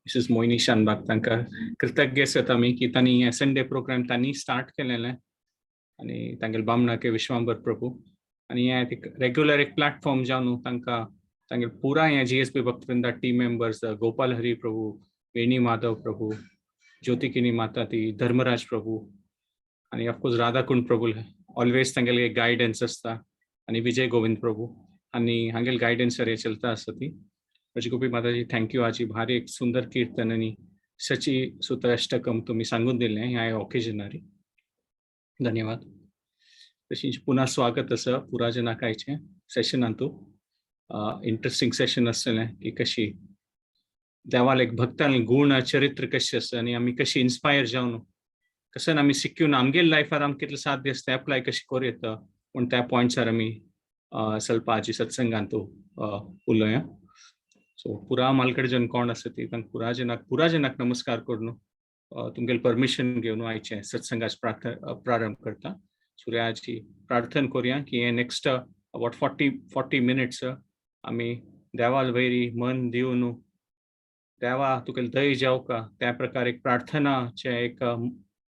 Mrs मोहिनी शानबाग तांकां कृतज्ञ आसात आमी की तांणी हे संडे प्रोग्राम तांणी स्टार्ट केलेले आनी तांगेले बामणाके विश्वांबर प्रभू आनी हे रेग्युलर एक प्लॅटफॉर्म जावन तांकां तांगेले पुराय हे GSP भक्तवृंदा टीम मेंबर्स गोपाल हरी प्रभू, वेणी माधव प्रभू, ज्योतिकिनी माता ती धर्मराज प्रभू आनी ऑफकोर्स राधाकुंड प्रभू ऑलवेज तांगेले गायडन्स आसता आनी विजय गोविंद प्रभू आनी हांगेले गायडन्स हे चलता आसता ती गोपी माताजी थैंक यू आज भारी एक सुंदर कीर्तन आणि सची सुत अष्टकम तुम्ही सांगून दिले ह्या ओकेजनारी धन्यवाद. तशीच पुन्हा स्वागत असं पुराजनाक आयचे सेशनांतू इंटरेस्टिंग सेशन आसतलें की कशी देवाल एक भक्तान गुण चरित्र कशी आसा आनी आमी कशी इन्स्पायर जावन कसं आमी शिकून आमगे लायफार आमकां कितलें साध्य आसता एप्लाय कशी करूं येता पूण त्या पॉयंट्सार आमी ಸ್ವಲ್ಪ आजी सत्संगांतू उलोवया. सो पुरा मालकडच्यान कोण आसा ती तांकां पुराजनाक नमस्कार करून तुमगेले परमिशन घेवन आयचे सत्संगाचे प्रारंभ करता. सूर्याची प्रार्थना करूया की हे नेक्स्ट अबाउट 40 मिनिट्स आमी देवाल वैरी मन दिवन देवा तुगेले दय जावका त्या प्रकार एक प्रार्थनाचे एक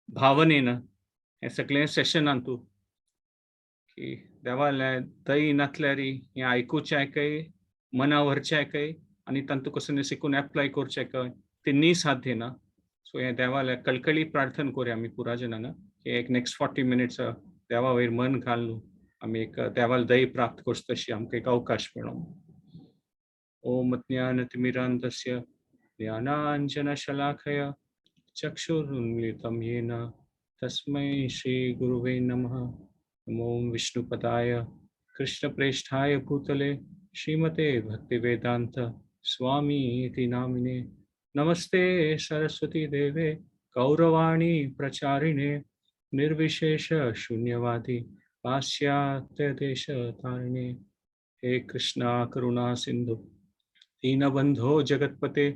भावनेन हे सगळे सेशनांतू की देवाल दय नातल्यार हे आयकुचें मना व्हरचें आणि तांतू कसं शिकून अप्लाय करचें ते नी साध्य ना. सो हे देवाला कळकळी प्रार्थना करूया आमी पुराजनान की एक नेक्स्ट 40 मिनिट्स देवा वयर मन घालून आमी एक देवाल दय प्राप्त करच तशी आमकां एक अवकाश मेळो. ओम ज्ञानतिमिरान्धस्य ज्ञानाञ्जनशलाकया चक्षुरुन्मिलितं येन तस्मै श्रीगुरुवे नमः. नमो विष्णुपदाय कृष्णप्रेष्ठाय भूतले श्रीमते भक्तिवेदांत स्वामी इति नामिने. नमस्ते सरस्वती देवे गौरवाणी प्रचारिणे निर्विशेष शून्यवादी पाश्चात्य देश तारिणे. हे कृष्णा करुणा सिंधु दीनबंधो जगतपते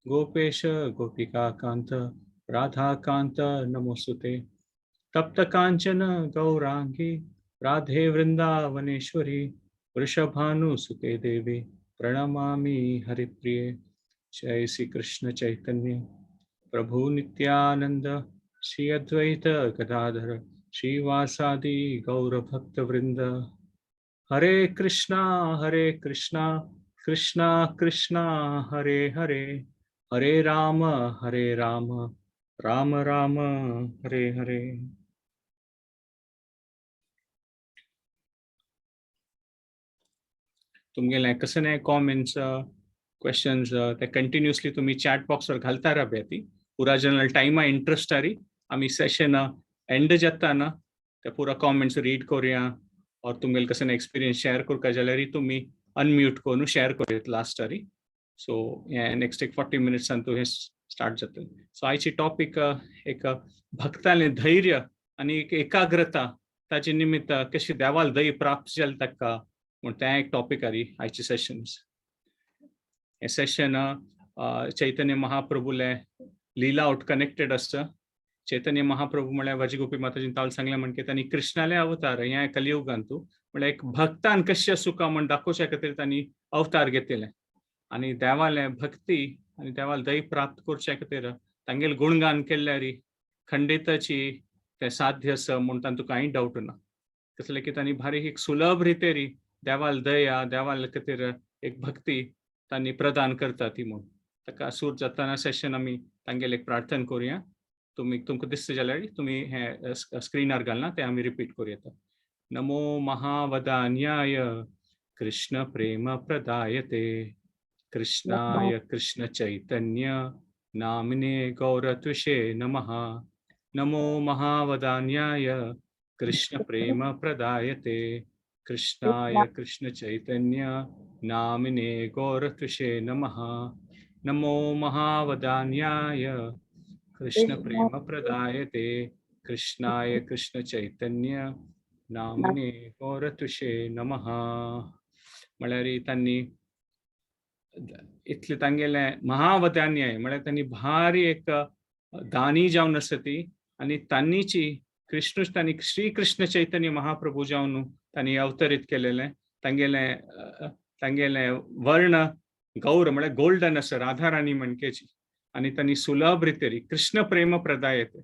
गोपेश गोपिका कांत राधा कांत नमोस्तुते. तप्त कांचन गौरांगी राधे वृंदावनेश्वरी वृषभानुसुते देवी प्रणमामि हरिप्रिये. जय श्री कृष्ण चैतन्य प्रभु नित्यानंद श्री अद्वैत गदाधर श्रीवासादि गौर भक्त वृंद. हरे कृष्णा कृष्णा कृष्णा हरे हरे हरे राम राम राम हरे हरे. तुमगेले कसं कॉमेंट्स क्वेश्चन्स ते कंटिन्युअसली तुम्ही चॅट बॉक्सवर घालता राहा ती पुराजनाल टाइमा इंटरेस्ट आरी आमी सेशन एंड जाताना ते पुरा कॉमेंट्स रीड करूया और तुमगेले कसं एक्सपिरियन्स शेअर करता जाल्यार तुम्ही अनम्यूट करून शेअर करूयात लास्ट आरी. सो हे नेक्स्ट एक 40 मिनिट्सान हे स्टार्ट जातले. सो आयची टॉपिक एक भक्ताले धैर्य आणि एक एकाग्रता ताचे निमित्त कशी देवाल दय प्राप्त जाली ताका म्हण तें एक टॉपिक आरी आयचे सेशन्स. हे सेशन चैतन्य महाप्रभूले लीला आउट कनेक्टेड आसता. चैतन्य महाप्रभू म्हळ्यार वाजी गोपी माताजीन ताल सांगले म्हणजे तांणी कृष्णाले अवतार ह्या कलियुगांतू म्हळ्यार एक भक्तान कशें सुका म्हण दाखोवचे खातीर तांणी अवतार घेतिले आनी देवाले भक्ती आनी देवाल दय प्राप्त करचे खातीर तांगेले गुणगान केल्यार खंडिताची ते साध्य आसा म्हूण तातूंत कांय डावट ना. कसले की तांणी भारी एक सुलभ रितेरी देवाल दया देवाल खातीर एक भक्ती तांणी प्रदान करता ती म्हूण ताका सूर जाताना सेशन आमी तांगेले एक प्रार्थना करूया. तुमकां दिसता जाल्यार तुमी हे स्क्रीनार घालना ते आमी रिपीट करूं. नमो महावदान्याय कृष्ण प्रेम प्रदायते कृष्णाय कृष्ण चैतन्य नामिने गौरत्विषे नमः. नमो महावदान्याय कृष्ण प्रेम प्रदायते कृष्णाय कृष्ण चैतन्य नामिने गौरत्विषे नमः. नमो महावदान्याय कृष्ण प्रेम प्रदायते कृष्णाय कृष्ण चैतन्य नामिने गौरत्विषे नमः. म्हळ्यार तांणी इतले तांगेले महावदान्याय म्हळ्यार तांणी भारी एक दानी जावन आसा ती आनी तांणीची तांणी श्री कृष्ण चैतन्य महाप्रभू जावन तांणी अवतरीत केलेले. तांगेले वर्ण गौर म्हळ्यार गोल्डन आसा राधा राणी म्हणकेची आणि त्यांनी सुलभ रितेरी कृष्ण प्रेम प्रदायते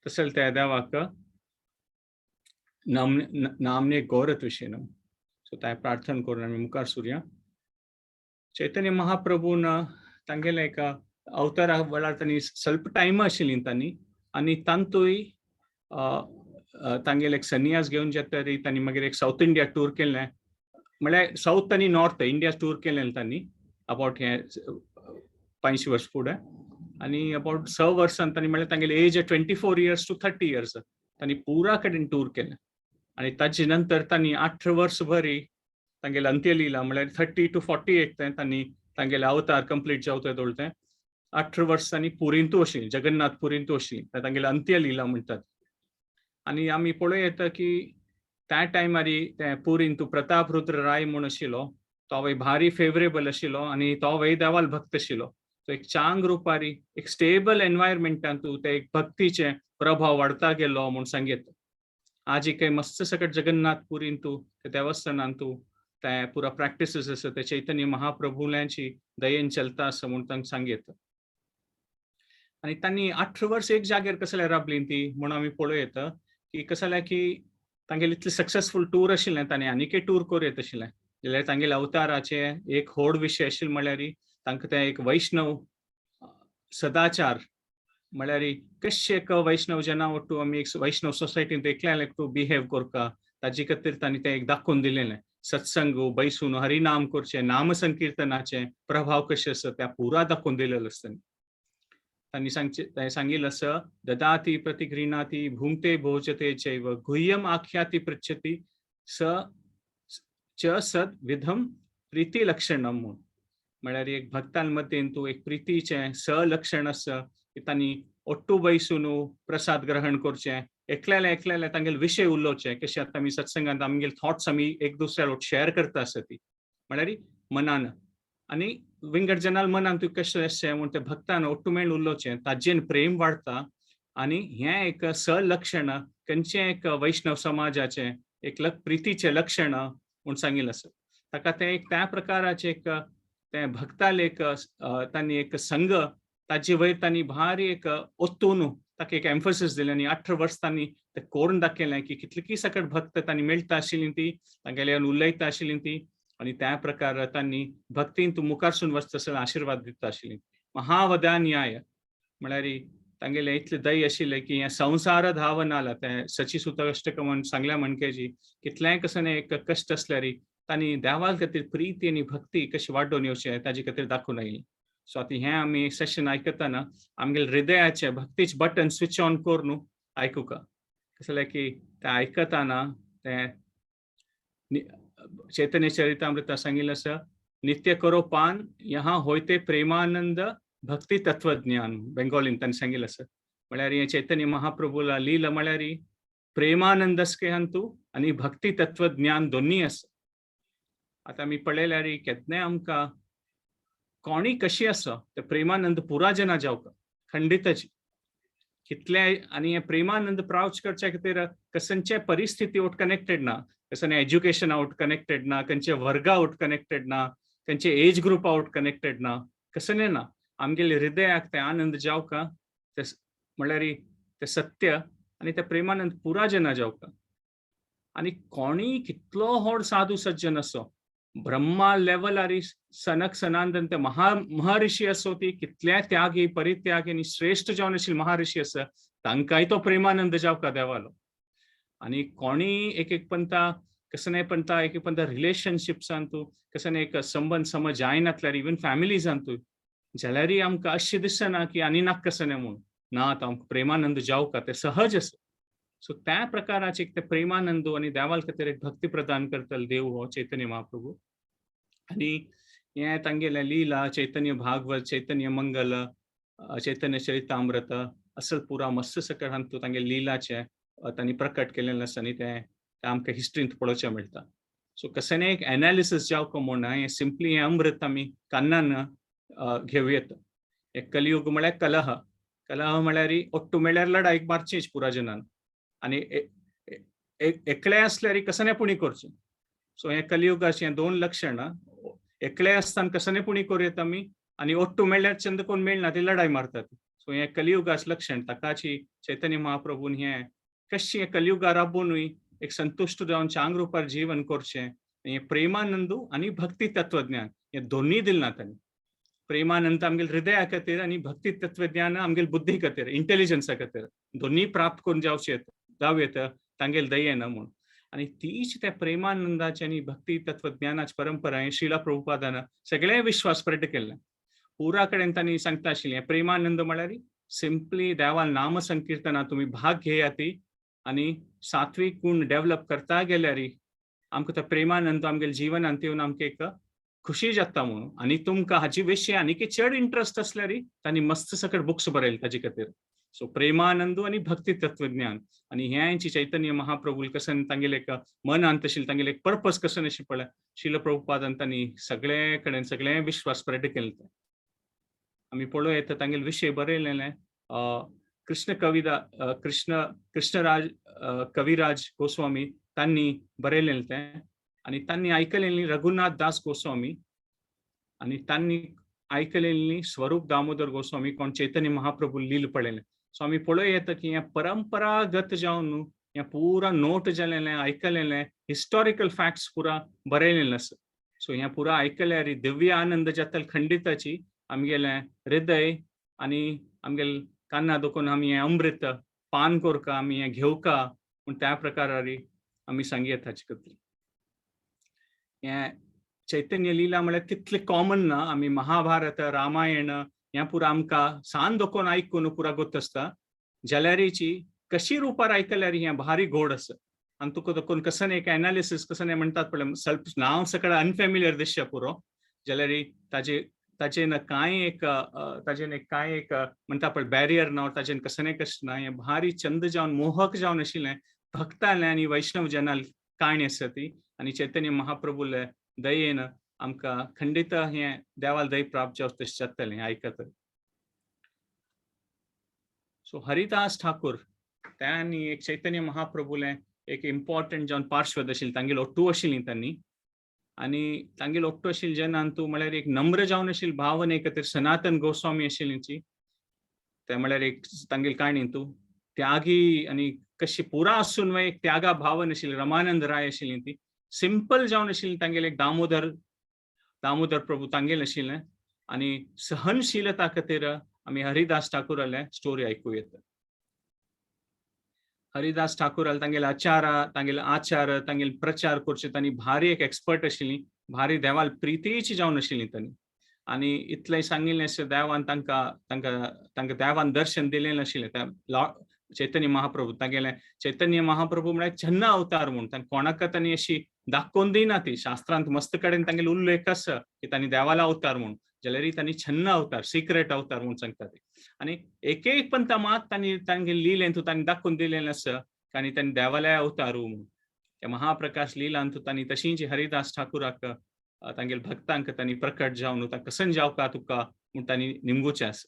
तसल त्या देवाक नामने गौरत विशेनम. सो त्या प्रार्थना करून आम्ही मुखार सूर्या. चैतन्य महाप्रभून तांगेले एक अवतार वेळार त्यांनी ಸ್ವಲ್ಪ टाइम आशिल्ली तांणी आणि तांतूय तांगेले एक संन्यास घेऊन जेतरी तांणी मागीर एक साऊथ इंडिया टूर केलें. म्हळ्यार साऊथ आनी नॉर्थ इंडिया टूर केलें तांणी अबाउट हे 5 वर्स फुडें. आणि अबाउट 6 वर्सान तांणी म्हळ्यार तांगेले एज 24 इयर्स टू 30 इयर्स तांणी पुरा कडेन टूर केलें. आणि ताचे नंतर तांणी 8 वर्स भरी तांगेले अंत्यलीला म्हळ्यार 30 to 48 तांणी तांगेले अवतार कंप्लीट जावते दोळते 8 वर्स तांणी पुरींतू आशिल्ली जगन्नाथ पुरींतू आशिल्ली तांगेले अंत्यलीला म्हणटात. आणि आमी पळय येता की त्या टायमार ते पुरींतू प्रताप रुद्र राय म्हूण आशिल्लो तो भारी फेवरेबल आशिल्लो आणि तो देवाल भक्त आशिल्लो. तो एक चांग रुपारी एक स्टेबल एनवायरमेंटांतू ते एक भक्तीचे प्रभाव वाडता गेलो म्हूण सांगेत. आज एक मस्त सकट जगन्नाथ पुरींतू ते देवस्थानांतू ते पुरा प्रॅक्टिसेस आसा ते चैतन्य महाप्रभुल्यांची दयेन चलता असं म्हूण तांकां सांगेत. आणि तांणी 8 वर्स एक जाग्यार कसले राबली ती म्हूण आमी पळय येता की कसले की तांगेले इतले सक्सेसफुल टूर आशिल्लें तांणी आनीकय टूर करूं येता आशिल्लें जाल्यार तांगेले अवताराचे एक व्हड विशय आशिल्लो म्हळ्यार तांकां ते एक वैष्णव सदाचार म्हळ्यार कशें एक वैष्णव जना वट्टू आमी एक वैष्णव सोसायटींत एकल्यान एकटू बिहेव करता ताजे खातीर तांणी तें एक दाखोवन दिलेलें. सत्संग बैसून हरिनाम करचें नाम संकीर्तनाचे प्रभाव कशे आसा त्या पुरा दाखोवन दिलेलो आसता. तांणी सांगिल्लें आसा ददाति प्रतिगृह्णाति भुंक्ते भोजते चैव गुह्यम आख्याति पृच्छति स च सद विधम प्रीती लक्षणम म्हूण. म्हळ्यार एक भक्तां मध्येन तूं एक प्रितीचें लक्षण आसा की तांणी ओट्टू बैसून प्रसाद ग्रहण करचें एकल्याले तांगेले विशय उलोवचे कशें आतां आमी सत्संगांत आमगेले थॉट्स आमी एक दुसऱ्या शेअर करता आसता ती म्हळ्यार मनान आणि विंगड जनाल मनान तूं कशें आसचें म्हूण ते भक्तान ओट्टू मेळून उलोवचें ताजेन प्रेम वाडटा. आणि हें एक लक्षण खंयचे एक वैष्णव समाजाचें एक प्रितीचें लक्षण म्हूण सांगिल्लें आसा. ताका ते एक त्या प्रकाराचे एक ते भक्ताल एक तांणी एक संघ ताजे वयर तांणी भारी एक ओतून ताका एक एम्फसिस दिलें आनी 8 वर्स तांणी ते करून दाखयलें की कितलीं सकट भक्त तांणी मेळटा आशिल्लीं ती तांगेल्यान उलयता आशिल्लीं ती आणि त्या प्रकार तांणी भक्तीन तूं मुखारसून वचता आसतना आशिर्वाद दिता आशिल्लीं. महावदा न्याय म्हळ्यार तांगेले इतले दय आशिल्ले की हें संवसार धांवनाला ते सची सुत अष्टकमन सांगल्या म्हणकेजी कितल्याय कसं एक कश्ट आसल्यार तांणी देवाल खातीर प्रीती आनी भक्ती कशी वाडोवन येवचें ताजे खातीर दाखोवन आयली. सो आतां हें आमी सेशन आयकताना आमगेले हृदयाचे भक्तीचे बटन स्विच ऑन करून आयकुका कसले की ते आयकताना ते चैतन्य चरितामृता सांगिल्लें आसा नित्य करो पान यहाँ होयते प्रेमानंद भक्ती तत्वज्ञान बेंगॉलीन तांणी सांगिल्लें आसा. म्हळ्यार हें चैतन्य महाप्रभूला लीला म्हळ्यार प्रेमानंद आसकेहांतू आनी भक्ती तत्वज्ञान दोन्ही आसा. आतां आमी पळयल्यार केन्नाय आमकां कोणी कशी आसा ते प्रेमानंद पुरा जना जावका खंडितची कितले आनी हे प्रेमानंद प्रावच करचे खातीर कसनचे परिस्थिती आउट कनेक्टेड ना कसं एज्युकेशन आउट कनेक्टेड ना खंयचे वर्ग आउट कनेक्टेड ना खंयचे एज ग्रुप आउट कनेक्टेड ना कसं ना आमगेले हृदयाक ते आनंद जावका ते म्हळ्यार ते सत्य आणि ते प्रेमानंद पुरा जना जावका. आणि कोणी कितलो व्हड साधू सज्जन असो ब्रह्मा लेवलार सनक सनातन ते महर्षी असो ती कितल्या त्यागी परित्यागी आणि श्रेष्ठ जावन आशिल्ले महर्षी आसा तांकांय तो प्रेमानंद जावका देवालो. आणि कोणी एक पंथा कसं पंथा एक पंथा रिलेशनशिप्सांतू कसं एक संबंध समज जायनातल्यार इवन फॅमिलीजांतू जाल्यार आमकां अशें दिसना की आनी नाक कसं म्हणून ना आतां आमकां प्रेमानंद जावका ते सहज आसा. सो त्या प्रकाराचे एक ते प्रेमानंद आणि देवाल खातीर एक भक्ती प्रदान करतलो देव हो चैतन्य महाप्रभू. आणि हे तांगेले लीला चैतन्य भागवत चैतन्य मंगल चैतन्य चरितामृत असल पुरा मस्त सकट हांतू तांगे लिलाचे तांणी प्रकट केलेलें आसा आनी ते आमकां हिस्ट्रींत पळोवचें मेळटा. सो कसं एक एनालिसीस जावका म्हूण हें सिंपली हें अमृत आमी कान्नान घेवं येता. एक कलियुग म्हळ्यार कलह म्हळ्यार ओट्टू मेळ्यार लढाईक मारचीच पुरा जनान आणि एकले असल्यार कसनेपुणी करचें. सो हे कलियुगाचे 2 लक्षण एकले आसतना कसनेपुणी करूं येता आमी आणि ओट्टू मेळ्ळ्यार चंद कोण मेळना ते लढाई मारतात. सो हे कलियुगाच लक्षण ताकाची चैतन्य महाप्रभून हे कशी कलियुगा राबोवनूय एक संतुष्ट जावन चांग रुपार जीवन करचें. हे प्रेमानंदू आणि भक्ती तत्वज्ञान हे दोन्ही दिलना तांणी. प्रेमानंद आमगेल हृदया खातीर आणि भक्ती तत्वज्ञान आमगेल बुद्धी खातीर, इंटेलिजन्सा खातीर दोन्ही प्राप्त करून जावं तांगेल दयेन म्हणून. आणि तीच त्या प्रेमानंदाची आणि भक्ती तत्वज्ञानाची परंपरा हे श्रीला प्रभुपादान सगळे विश्वास स्प्रेड केल्ले. पुरा कडेन तांणी सांगता आशिल्लें प्रेमानंद म्हळ्यार सिंपली देवा नाम संकीर्तना तुम्ही भाग घेयाती आणि सात्विक गुण डेव्हलप करता गेल्यार आमकां त्या प्रेमानंद आमगेल जिवनांत येवन आमकां एक खुशी जाता म्हणून. आणि तुमकां हाचे विशीं आनीक चड इंटरेस्ट असल्यार तांणी मस्त सकट बुक्स बरयले ताचे खातीर. सो प्रेमानंद आणि भक्ती तत्वज्ञान आणि ह्यांची चैतन्य महाप्रभू कसन तांगेले एक मन अंत आशिल्लें, तांगेले एक पर्पज कसन अशें पळय श्रील प्रभुपादान तांणी सगळे कडेन सगळे विश्वास स्प्रेड केले. आमी पळोवं येता तांगेले विशय बरयलेले कृष्णराज कविराज गोस्वामी तांणी बरयलेलें तें. आणि तांणी आयकलेलीं रघुनाथ दास गोस्वामी आणि तांणी आयकलेलीं स्वरूप दामोदर गोस्वामी कोण चैतन्य महाप्रभू लील पळयलें. सो आमी पळोवं येता की हें परंपरागत जावन न्हू हें पुरा नोट जालेलें आयकलेलें हिस्टॉरिकल फॅक्ट्स पुरा बरयलेलें आसा. सो हें पुरा आयकल्यार दिव्य आनंद जातल खंडिताची आमगेलें हृदय आणि आमगेल कान्ना दुखून आमी हें अमृत पान कोरका आमी हें घेवका म्हूण त्या प्रकारार आमी सांगी येताचे खातीर. हें चैतन्य लीला म्हळ्यार तितलें कॉमन ना. आमी महाभारत रामायण हें पुरा आमकां सान दोकोन आयकून पुरा गोत आसता जाल्यारीची कशी रुपार आयकल्यार हें भारी गोड आसा. आनी तुका दोकोन कसन एक एनालिसीस कसन म्हणटात पळय ಸ್ವಲ್ಪ नांव सकळ अनफेमिलियर दिसचें पुरो जाल्यार ताचेन कांय एक म्हणटा पळय बॅरियर ना ताचेन कसने कशें ना. हें भारी चंद जावन मोहक जावन आशिल्लें भक्तालें आनी वैष्णव जनाल काणी आसा ती. आणि चैतन्य महाप्रभूले दयेन आमकां खंडित हें देवाल दय प्राप्त जावं तशें जातलें आयकत. सो हरिदास ठाकूर त्यांनी एक चैतन्य महाप्रभूले एक इम्पॉर्टंट जावन पार्श्वद आशिल्ली तांगेली ओट्टू आशिल्लीं तांणी. आणि तांगेली ओट्टू आशिल्ली जेन्ना म्हळ्यार एक नम्र जावन आशिल्ली भावने खातीर सनातन गोस्वामी आशिल्लींची ते म्हळ्यार एक तांगेली काणी त्यागी आणि कशी पुरा आसून एक त्यागा भावन आशिल्ली रमानंद राय आशिल्लीं ती सिंपल जावन आशिल्ली. तांगेले एक दामोदर प्रभू तांगेल आशिल्लें आणि सहनशीलता खातीर आमी हरिदास ठाकूराले स्टोरी आयकूं येता. हरिदास ठाकूराल तांगेले आचार तांगेले प्रचार करचे तांणी भारी एक एक्सपर्ट आशिल्लीं, भारी देवाल प्रितीची जावन आशिल्लीं तांणी. आणि इतलें सांगिल्लें देवान तांकां देवान दर्शन दिलेलें आशिल्लें चैतन्य महाप्रभू. तांगेलें चैतन्य महाप्रभू म्हळ्यार छन्न अवतार म्हणून तांकां कोणाक तांणी अशी दाखोवन दिना ती. शास्त्रांत मस्त कडेन तांगेलो उल्लेख आसा की तांणी देवाला अवतार म्हणून जाल्यार तांणी छन्न अवतार सिक्रेट अवतार म्हणून सांगतात. आणि एक पंत मात तांगे लिलें तांणी दाखोवन दिलेलें आसा आनी तांणी देवाल्या अवतारू म्हणून. त्या महाप्रकाश लिलांत तांणी तशींच हरिदास ठाकुराक तांगेल भक्तांक तांणी प्रकट जावन कसन जावका तुका म्हूण तांणी निमगुचें आसा.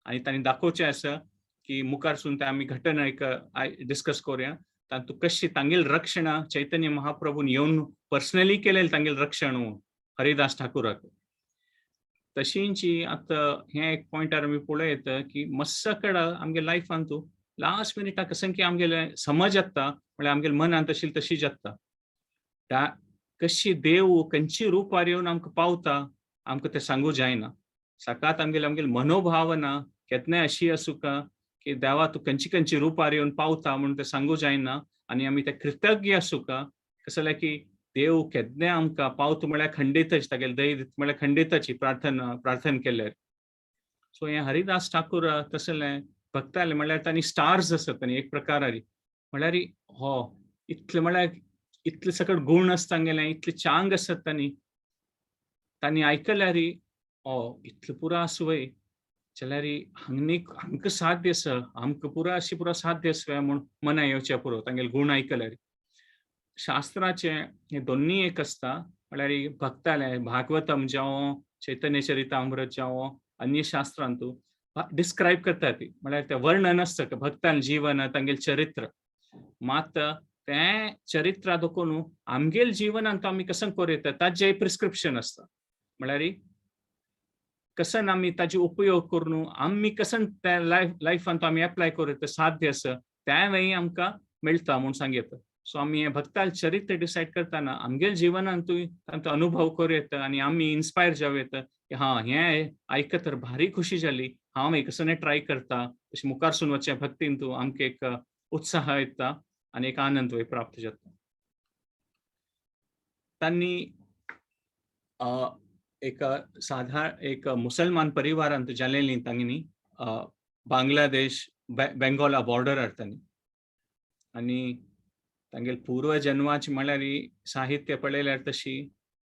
आनी तांणी दाखोवचें आसा की मुखारसून ते आमी घटना एक डिस्कस करूया. तातूंत कशी तांगेल रक्षण चैतन्य महाप्रभून येवन पर्सनली केलेलें तांगेल रक्षण हरिदास ठाकुराक. तशींच आतां हे एक पॉयंटार आमी पळोवं येता की मस्सकड आमगे लायफांत लास्ट मिनिटाक कसन की आमगेले समज येता म्हळ्यार आमगेले मनांत आशिल्ली तशी जाता. कशी देव खंयची रुपार येवन आमकां पावता आमकां तें सांगूं जायना. सकाळत आमगेली मनोभावना केन्नाय अशी आसूं का की देवा तूं खंयची रुपार येवन पावता म्हणून तें सांगूं जायना. आनी आमी ते कृतज्ञ आसूं का कसं जाल्यार की देव केन्नाय आमकां पावता म्हळ्यार खंडितच तागेले दय म्हळ्यार खंडिताची प्रार्थना केल्यार. सो हें हरिदास ठाकूर तसलें भक्तालें म्हळ्यार तांणी स्टार्स आसात तांणी एक प्रकारारी म्हळ्यार इतले सकट गुण आसता तांगेले इतले चांग आसात तांणी आयकल्यार इतलें पुरो आसूं वय जाल्यार हांकां साध्य आसा आमकां पुरो साध्य आसा म्हूण मना येवचें पुरो तांगेले गुण आयकल्यार. शास्त्राचे हे दोन्ही एक आसता म्हळ्यार भक्तालें भागवतम जावं चैतन्य चरितामृत जावं अन्य शास्त्रांत डिस्क्रायब करता ती म्हळ्यार तें वर्णन आसता भक्तान जीवन तांगेल चरित्र. मात तें चरित्रा देखून आमगेल जिवनांत आमी कशें करूं येता ताचें प्रिस्क्रिप्शन आसता. म्हळ्यार कसन आमी ताजे उपयोग करून आमी कसन त्या लायफान तो आमी एप्लाय करूं साध्य आसा त्या वेळी आमकां मेळटा म्हूण सांगता. सो आमी हे भक्ताल चरित्र डिसायड करतना आमगे जिवनांतूय तांचो अनुभव करूं येता आनी आमी इन्स्पायर जावं येता की हा हे आयकत तर भारी खुशी जाली, हांव हे कसं ट्राय करता, तशें मुखारसून वचचें भक्तीन तूं आमकां एक उत्साह येता आनी एक आनंद प्राप्त जाता. तांणी एक साधारण एक मुसलमान परिवारांत जालेली तांणी बांगलादेश बेंगॉला बॉर्डर तांणी आनी तांगेल पूर्व जन्माची म्हळ्यार साहित्य पळयल्यार तशी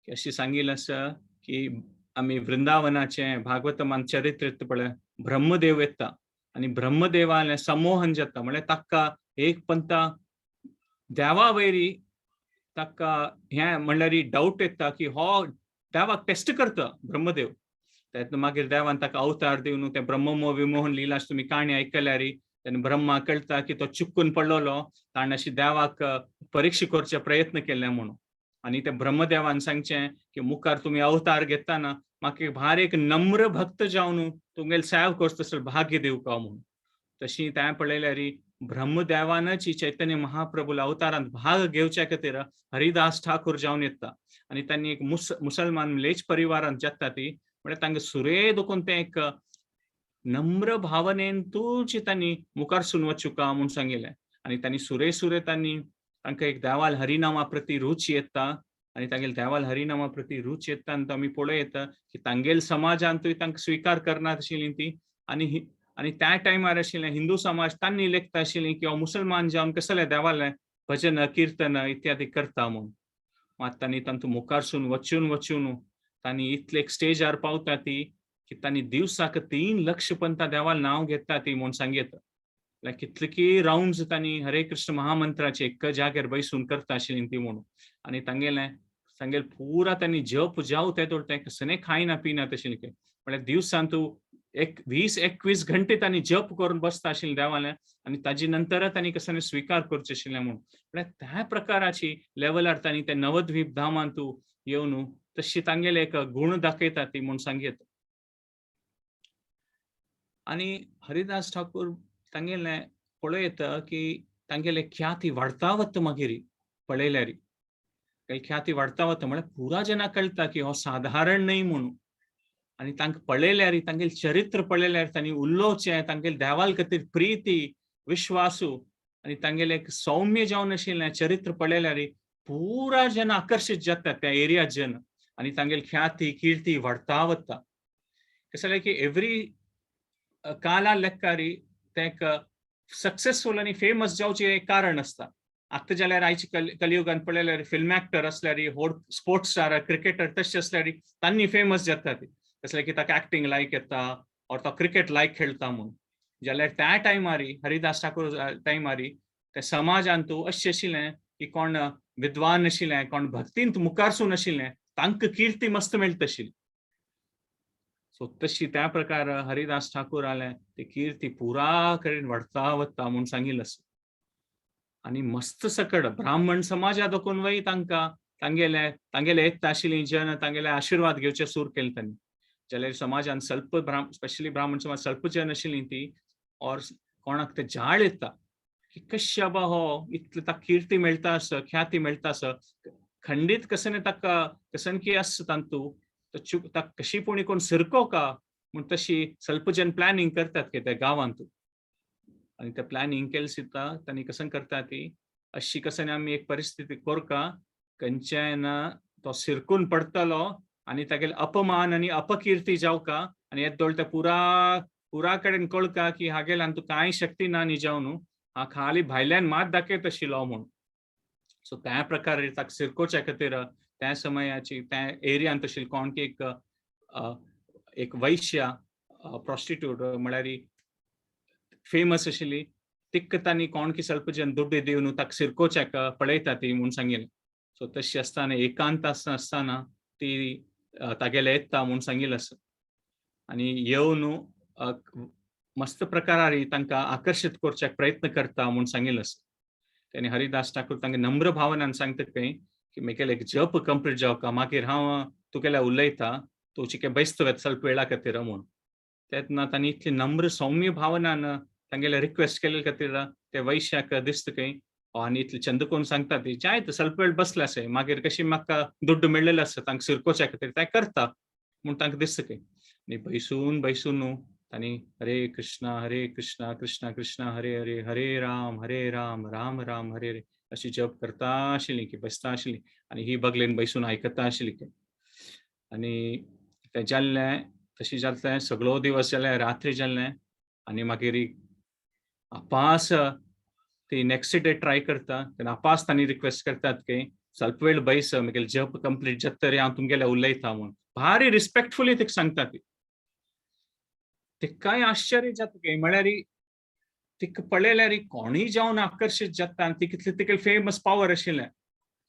अशी सांगिल्ली आसा की आमी वृंदावनाचे भागवतमान चरित्र पळय ब्रह्मदेव येता आनी ब्रह्मदेवाले संमोहन जाता म्हळ्यार ताका एक पंथा देवा वयरी ताका हे म्हणल्यार डाऊट येता की हो देवाक टेस्ट करता ब्रह्मदेव. त्यातून मागीर देवान ताका अवतार दिवन ते ब्रह्ममो विमोहन लिहिला तुमी काणी आयकल्यार तेन्ना ब्रह्मा कळटा की तो चुकून पडलोलो ताणें अशी देवाक परीक्षा करचे प्रयत्न केले म्हणून आनी ते ब्रह्मदेवान सांगचें की मुखार तुमी अवतार घेतना म्हाका भार एक नम्र भक्त जावन तुमगेल सेवा करता भाग्य दिवका म्हणून. तशी त्या पळयल्यार ब्रह्मदेवानच चैतन्य महाप्रभू अवतारांत भाग घेवच्या खातीर हरिदास ठाकूर जावन येता आनी तांणी एक मुसलमान लेच परिवारांत जाता ती म्हळ्यार तांकां सुरे देखून ते एक नम्र भावनेन तुची तांणी मुखारसून वचुका म्हूण सांगिल्लें आनी तांणी सुरे तांणी तांकां एक देवाल हरिनामा प्रती रुची येता आनी तांगेल देवाल हरिनामा प्रती रुची येता आनी आमी पळयता की तांगेल समाजांतूय तांकां स्विकार करनात आशिल्लीं ती आनी त्या टायमार आशिल्ले हिंदू समाज तांणी लेखता आशिल्लीं की मुसलमान जावन कसले देवाले भजन कीर्तन इत्यादी करता म्हूण. मात तांणी तांचो मुखारसून वचून तांणी इतले एक स्टेजार पावता ती की तांणी दिवसाक 3 लक्ष पंथा देवाल नांव घेता ती म्हूण सांगता. कितलेकी राउंड्स तांणी हरे कृष्ण महामंत्राचे एक जाग्यार बैसून करता आशिल्लीं ती म्हणून आनी तांगेल पुरा तांणी जप जाव ते तोर कसले खायना पिना तशें म्हळ्यार दिवसान तूं 20-21 घंटे तांणी जप करून बसता आशिल्ले देवाले आनी ताजे नंतर तांणी कसले स्विकार करचे आशिल्ले म्हणून म्हळ्यार त्या प्रकाराची लेवलार तांणी ते नवद्वीप धामांत येवन तशी तांगेले एक गुण दाखयता ती म्हूण सांगता. आनी हरिदास ठाकूर तांगेले पळयता की तांगेले ख्याती वाडता वता मागीर पळयल्यार ख्याती वाडता वता म्हळ्यार पुरा जना कळटा की हो साधारण न्हय म्हणून आनी तांकां पळयल्यार तांगेल चरित्र पळयल्यार तांणी उलोवचें तांगेल देवाल खातीर प्रिती विश्वासू आनी तांगेलें एक सौम्य जावन आशिल्लें चरित्र पळयल्यार पुरा जन आकर्शीत जातात त्या एरिया जन आनी तांगेल ख्याती कीर्ती वाडता वता. कशें जालें की एवरी काला लेखारी ते सक्सेसफुल आनी फेमस जावचें एक कारण आसता. आतां जाल्यार आयच्या कलियुगांत पळयल्यार फिल्म एक्टर आसल्यार स्पोर्ट्स स्टार क्रिकेटर तशें आसल्यार तांणी फेमस जाता ती कसलें की ताका एक्टिंग लायक येता और तो क्रिकेट लायक खेळटा म्हणून. जाल्यार त्या टायमार हरिदास ठाकूर टायमार ते समाजांत अशें आशिल्लें की कोण विद्वान आशिल्ले कोण भक्तींत मुखारसून आशिल्ले तांकां कीर्ती मस्त मेळटा आशिल्ली. सो तशी त्या प्रकार हरिदास ठाकूर आले ती कीर्ती पुरा कडेन वाडता वता म्हूण सांगिल्लें आसा. आनी मस्त सकड ब्राह्मण समाजा दोकून वय तांकां तांगेले येता आशिल्लीं जन तांगेले आशिर्वाद घेवचे सूर केले तांणी. जाल्यार समाजान स्वल्प स्पेशली ब्राह्मण समाज स्वल्प जन आशिल्लीं ती और कोणाक ते झाड येता की कशें बाबा हो इतले ताका कीर्ती मेळटा आसा ख्याती मेळटा आसा खंडीत कसं ताका कसन की आसता तांतू ताका कशी पूण कोण सिरको का म्हूण तशी स्वल्प जन प्लॅनिंग करतात की त्या गांवांत आनी ते प्लॅनिंग केलें सुद्दां तांणी कसन करता ती अशी कसन आमी एक परिस्थिती कोरका खंयच्यान तो सिरकून पडटलो आनी तागेले अपमान आनी अपकीर्ती जावका आनी येद दोळ ते पुरा कडेन कळका की हागेल्यान तूं कांय शक्ती ना न्ही जावन हा खाली भायल्यान मात दाखयत आशिल्लो म्हूण. सो त्या प्रकारे ताका सिरकोच्या खातीर त्या समयाची त्या एरियांत आशिल्ली कोण की एक वैश्य प्रॉस्टिट्यूट म्हळ्यार फेमस आशिल्ली तिका तांणी कोण की स्वल्प जन दुड्ड दिवन ताका सिरकोच्याक पळयता ती म्हूण सांगिल्लें. सो तशी आसतना एकांत आसतना ती तागेले येता म्हूण सांगिल्लें आसा आनी येवन मस्त प्रकारार तांकां आकर्शीत करच्याक प्रयत्न करता म्हूण सांगिल्लें आसा. तेणी हरिदास ठाकूर तांगे नम्र भावनान सांगता खंय की म्हगेले एक जप कंप्लीट जावका मागीर हांव तुगेल्या उलयता तोचिके बयस्तवेत ಸ್ವಲ್ಪ वेळा खातीर म्हूण तेन्ना तांणी इतली नम्र सौम्य भावनान तांगेले रिक्वेस्ट केले खातीर ते वैश्याक दिसता की आनी इतले चंद करून सांगता ती जायत ಸ್ವಲ್ಪ वेळ बसले अशें मागीर कशी म्हाका दुड्ड मेळ्ळेलो आसा तांकां सिरकोवच्या खातीर ते करता म्हूण तांकां दिसता की आनी बयसून बयसून न्हू तांणी हरे कृष्णा कृष्णा कृष्णा हरे हरे हरे राम राम राम हरे हरे अशी जप करता आशिल्लीं की बसता आशिल्लीं आनी ही बगलेन बयसून आयकता आशिल्ली की आनी तें जाल्लें तशें जातलें सगळो दिवस जालें रात्री जाल्लें आनी मागीर आपास ती नेक्स्ट डे ट्राय करता तेन्ना आपास तांणी रिक्वेस्ट करतात की ಸ್ವಲ್ಪ वेळ बयस म्हगेलें जप कंप्लीट जाता तरी हांव तुमगेल्या उलयता म्हूण भारी रिस्पेक्टफुली तिका सांगता ती तिकाय आश्चर्य जाता की म्हळ्यार तिका पळयल्यार कोणीय जावन आकर्शीत जाता आनी ती कितलें तिका फेमस पावर आशिल्लें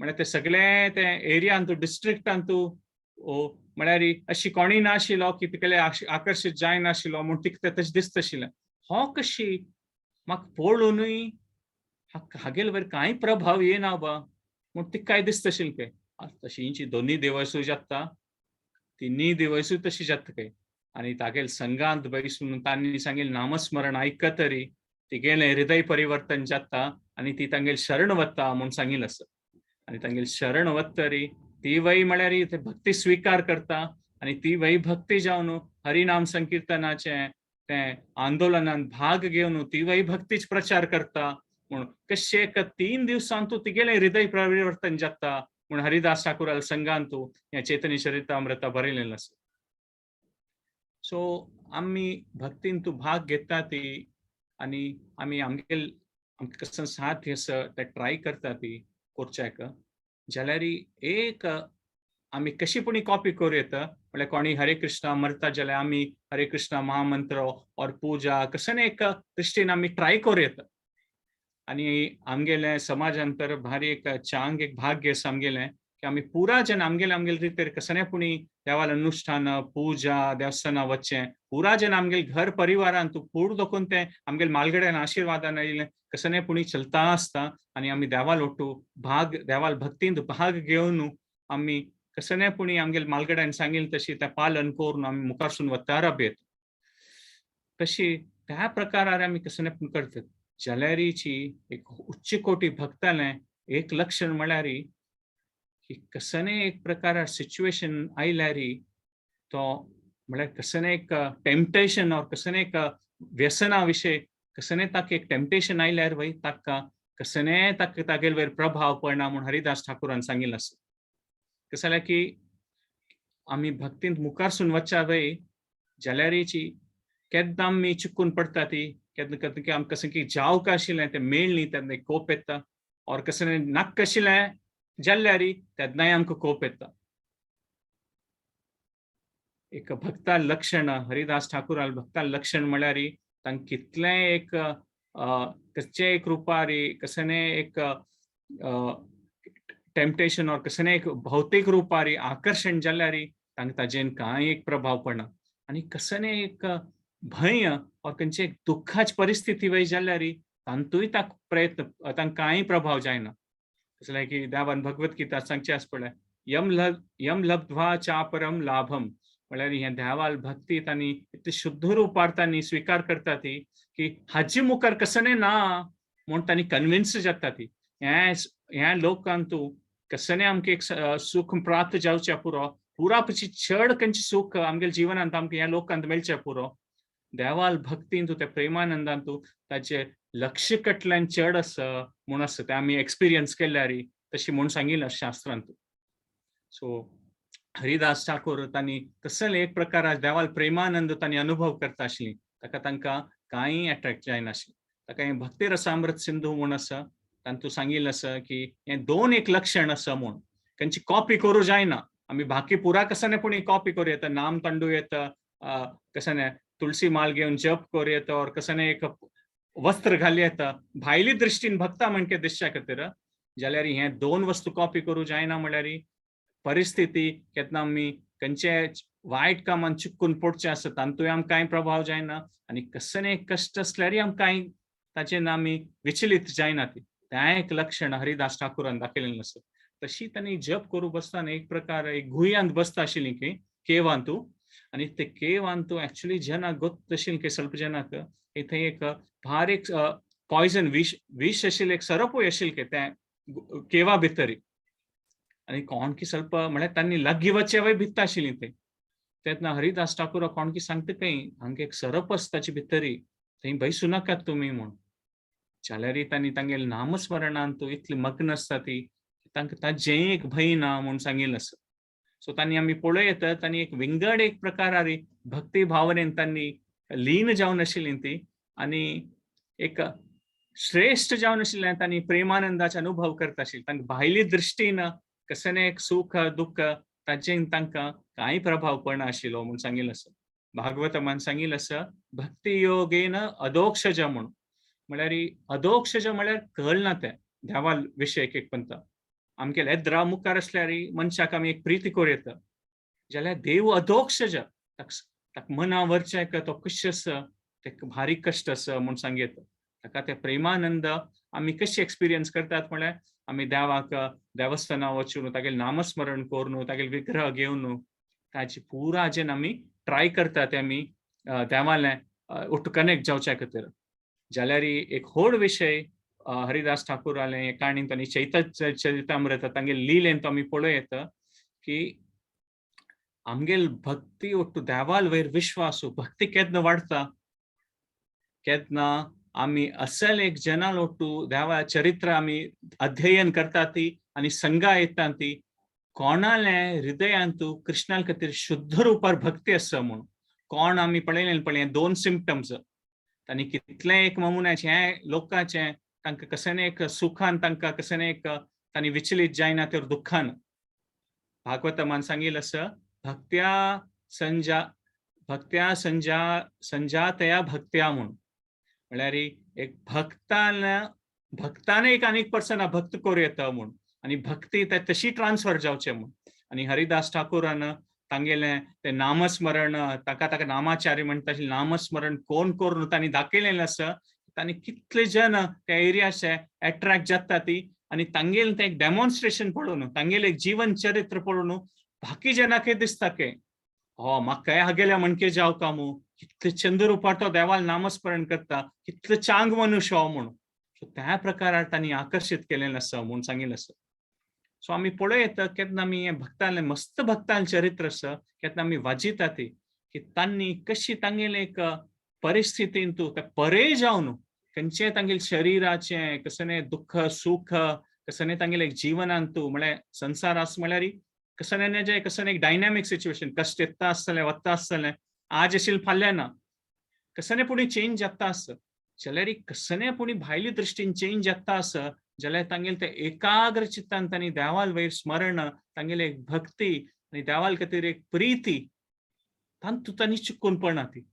म्हळ्यार ते सगळे ते एरियांत डिस्ट्रिक्टांत म्हळ्यार अशी कोणीय नाशिल्लो की तिगेले आकर्शीत जायनाशिल्लो म्हूण तिका तशें दिसता आशिल्लें हो कशी म्हाका पळोवनूय हागेले वयर कांय प्रभाव येना बा म्हूण तिका काय दिसता आशिल्लें पळय तशींची दोनूय देवळसूय जाता तिनूय देवळसूय तशी जाता काय आनी तागेले संघांत बसून तांणी सांगिल्लें नामस्मरण आयकता तरी तिगेलें हृदय परिवर्तन जाता आनी ती तांगेली शरण वता म्हूण सांगिल्लें आसा आनी तांगेली शरण वता तरी ती वय म्हळ्यार ते भक्ती स्वीकार करता आनी ती वय भक्ती जावन हरिनाम संकीर्तनाचे ते आंदोलनांत भाग घेवन ती वय भक्तीच प्रचार करता म्हूण कशें एका 3 दिवसांत तिगेलें हृदय परिवर्तन जाता म्हूण हरिदास ठाकुराल संघांत हे चैतन्य चरितामृता बरयलेलें आसा सो आमी भक्तीन तूं भाग घेता ती आनी आमी आमगेल आमकां कसं साथ आसा ते ट्राय करता ती करच्याक जाल्यार एक आमी कशी पुणी कॉपी करूं येता म्हळ्यार कोणी हरे कृष्णा म्हणटा जाल्यार आमी हरे कृष्णा महामंत्र और पूजा कसं एक दृश्टीन आमी ट्राय करूं येता आनी आमगेले समाजांतर भारी एक चांग एक भाग्य आसा आमगेलें की आमी पुरा जन आमगेले रितीर कसं पुणी देवाल अनुष्ठान पूजा देवस्थानां वचचें पुरा जन आमगेले घर परिवारान तूं पूर्ण दोखून तें आमगेले मालगड्यान आशिर्वादान आयिल्लें कसं पुणी चलता आसता आनी आमी देवाल ओटू भाग देवाल भक्तींत भाग घेवन आमी कसं पुणी आमगेले मालगड्यान सांगिल्लें तशी तें पालन करून आमी मुखारसून वता राबयत तशी त्या प्रकारार आमी कसं करतात जाल्यारीची एक उच्च कोटी भक्तालें एक लक्षण म्हळ्यार की कसं एक प्रकार सिच्युएशन आयल्यार तो म्हळ्यार कसं एक टेम्पटेशन और कसं एक व्यसना विशय कसं ताका एक टेम्पटेशन आयल्यार वय ताका कसं ताका तागेले वयर प्रभाव पडना म्हूण हरिदास ठाकुरान सांगिल्लें आसा कसं जाल्यार की आमी भक्तींत मुखारसून वच्चा वय जाल्यारीची केन्ना आमी चिकून पडटा ती केन्ना केन्ना आमकां कसं की जावक आशिल्लें तें मेळ्ळी तेन्ना कोप येता और कसं नाका आशिल्लें जाल्यार तेन्नाय आमकां कोप येता एक भक्ता लक्षण हरिदास ठाकुराल भक्ता लक्षण म्हळ्यार तांकां कितलें एक कसचे एक रुपार कसं एक टेम्पटेशन और कसं एक भौतिक रुपार आकर्षण जाल्यार तांकां ताजेन कांय एक प्रभाव पडना आनी कसं एक भय और खंयचे एक दुख्खाची परिस्थिती वय जाल्यार तांतूय ताका प्रयत्न तांकां कांय प्रभाव जायना कसं की देवान भगवत गीता सांगचे आसा पळय यम लब्ध्वा चापरम लाभम म्हळ्यार हें देवाल भक्तीत आनी इतले शुद्ध रुपार तांणी स्विकार करता ती की हाजे मुखार कसं ना म्हूण तांणी कन्विन्स जाता ती ह्या लोकांत कसं आमकां एक सूख प्राप्त जावचें पुरो पुरा पची चड खंयचे सूख आमगेल्या जिवनांत आमकां ह्या लोकांत मेळचें पुरो देवाल भक्तींत त्या प्रेमानंदांत ताचे लक्ष कटल्यान चड आसा म्हूण आसा तें आमी एक्सपिरियन्स केल्यार तशी म्हूण सांगिल्लें शास्त्रांत सो हरिदास ठाकूर तांणी कसले एक प्रकार देवाल प्रेमानंद तांणी अनुभव करता आशिल्ली ताका तांकां कांय अट्रॅक्ट जायनाशिल्लें ताका हें भक्ती रसामृत सिंधू म्हूण आसा तातूंत सांगिल्लें आसा की हें दोन एक लक्षण आसा म्हूण खंयची कॉपी करूं जायना आमी बाकी पुरा कसं पुणी कॉपी करूं येता नाम तांडू येता कसं तुळसी माल घेवन जप करूं येता और कसं एक वस्त्र घाली येता भायली दृश्टीन भक्ता म्हणके दिसच्या खातीर जाल्यार हें दोन वस्तू कॉपी करूं जायना म्हळ्यार परिस्थिती केन्ना आमी खंयचे वायट कामान चिक्कून पडचें आसा तांतूय आमकां कांय प्रभाव जायना आनी कसं एक कश्ट आसल्यार आमकां कांय ताचेर आमी विचलीत जायना ती तें एक लक्षण हरिदास ठाकुरान दाखयलेलें आसा तशी तांणी जप करूं बसतना एक प्रकार एक गुह्यांत बसता आशिल्ली की केव अंतू आणि ते केव अंतू ऍक्च्युली जना ಗೊತ್ತशिल के ಸ್ವಲ್ಪ ಜನಕ್ಕೆ इथे एक भार एक पॉइजन विष असेल एक सरप असेल के त्या केवा भितरी आणि कोण की ಸ್ವಲ್ಪ म्हळ्यार त्यांनी लग्गिवचे वय भित्ता आशिल्ली ते त्यातनं हरिदास ठाकूर कोण की सांगते काही हांगा एक सरप आसता ताचे भितरी थंय बसू नाकात तुमी म्हूण जाल्यार तांणी तांगेले नामस्मरणांत इतली मग्न आसता ती तांकां ताजें एक भंय ना म्हूण सांगिल्लें आसा सो तांणी आमी पळयत तांणी एक विंगड एक प्रकारारी भक्ती भावनेन तांणी लीन जावन आशिल्लीं ती आनी एक श्रेष्ठ जावन आशिल्लें तांणी प्रेमानंदाचे अनुभव करता आशिल्ले तांकां भायली दृश्टीन कसलें एक सुख दुःख ताचें तांकां कांय प्रभाव पडना आशिल्लो म्हूण सांगिल्लें आसा भागवतमान सांगिल्लें आसा भक्ती योगेन अदोक्षज म्हूण म्हळ्यार अदोक्षज म्हळ्यार कळना तें देवा विशय एक पंत आमगेले येद्रा मुखार आसल्यार मनशाक आमी एक प्रिती करूं येता जाल्यार देव अदोक्षज ताका मना व्हरचें तो कशें आसा तेका भारी कश्ट आसा म्हूण सांगयता ताका ते प्रेमानंद आमी कशें एक्सपिरियन्स करतात म्हळ्यार आमी देवाक देवस्थाना वचून तागेलें नामस्मरण करून तागेले विग्रह घेवन ताची पुरा जेन आमी ट्राय करतात ते आमी देवालें उठ कनेक्ट जावचे खातीर जाल्यार एक व्हड विशय हरिदास ठाकूर आले काणीन तांणी चरितामृत तांगेले लिलेन तो आमी पळयत की आमगेल भक्ती ಒಟ್ಟು देवाल वयर विश्वास भक्ती केदना वाडता केदना आमी असल एक जनाल ಒಟ್ಟು देवा चरित्र आमी अध्ययन करता ती आनी संगा येता ती कोणाले हृदयांतू कृष्णाल खातीर शुद्ध रुपार भक्ती आसा म्हूण कोण आमी पळयलें दोन सिम्पटम्स तांणी कितले एक ममुनाचे हे लोकांचे तांकां कशें एक सुखान तांकां कशें एक तांणी विचलीत जायना तर दुख्खान भागवतमान सांगिल्लें आसा भक्त्या संजातया भक्त्या म्हूण म्हळ्यार एक भक्तान एक आनीक पर्सना भक्त करूं येता म्हूण आनी भक्ती तशी ट्रान्सफर जावचें म्हूण आनी हरिदास ठाकूरान तांगेलें तें नामस्मरण ताका नामाचार्य म्हणटा नामस्मरण कोण करून तांणी दाखयलेलें आसा तांणी कितले जन त्या एरियाचे अट्रॅक्ट जाता ती आनी तांगेलें तें एक डेमॉन्स्ट्रेशन पळोवन तांगेलें एक जीवन चरित्र पळोवन बाकी जनाक दिसता के हो म्हाकाय हागेल्या म्हणके जाव कामू कितले चंद्रुपार तो देवाल नामस्मरण करता कितले चांग मनुष्य हो म्हूण सो त्या प्रकारार तांणी आकर्शीत केलेलें आसा म्हूण सांगिल्लें आसा सो आमी पळयत केन्ना आमी हें भक्तालें मस्त भक्तालें चरित्र आसा केन्ना आमी वाजिता ती की तांणी कशी तांगेलें एक परिस्थितींत ते परे जावन खंयचें तांगेलें शरिराचें कसलें दुःख सुख कसलें तांगेलें जिवनांत म्हळ्यार संसार आसा म्हळ्यार कसलें एक डायनॅमिक सिच्युएशन कश्ट येता आसतलें वता आसतलें आज आशिल्लें फाल्यां ना कसलें पुणी चेंज जाता आसा जाल्यार कसलें पुणी भायली दृश्टीन चेंज जाता आसा जाल्यार तांगेलें तें एकाग्र चित्तान तांणी देवाल वयर स्मरण तांगेलें एक भक्ती आनी देवाल खातीर एक प्रिती तांतूं तांणी चिकून पडना ती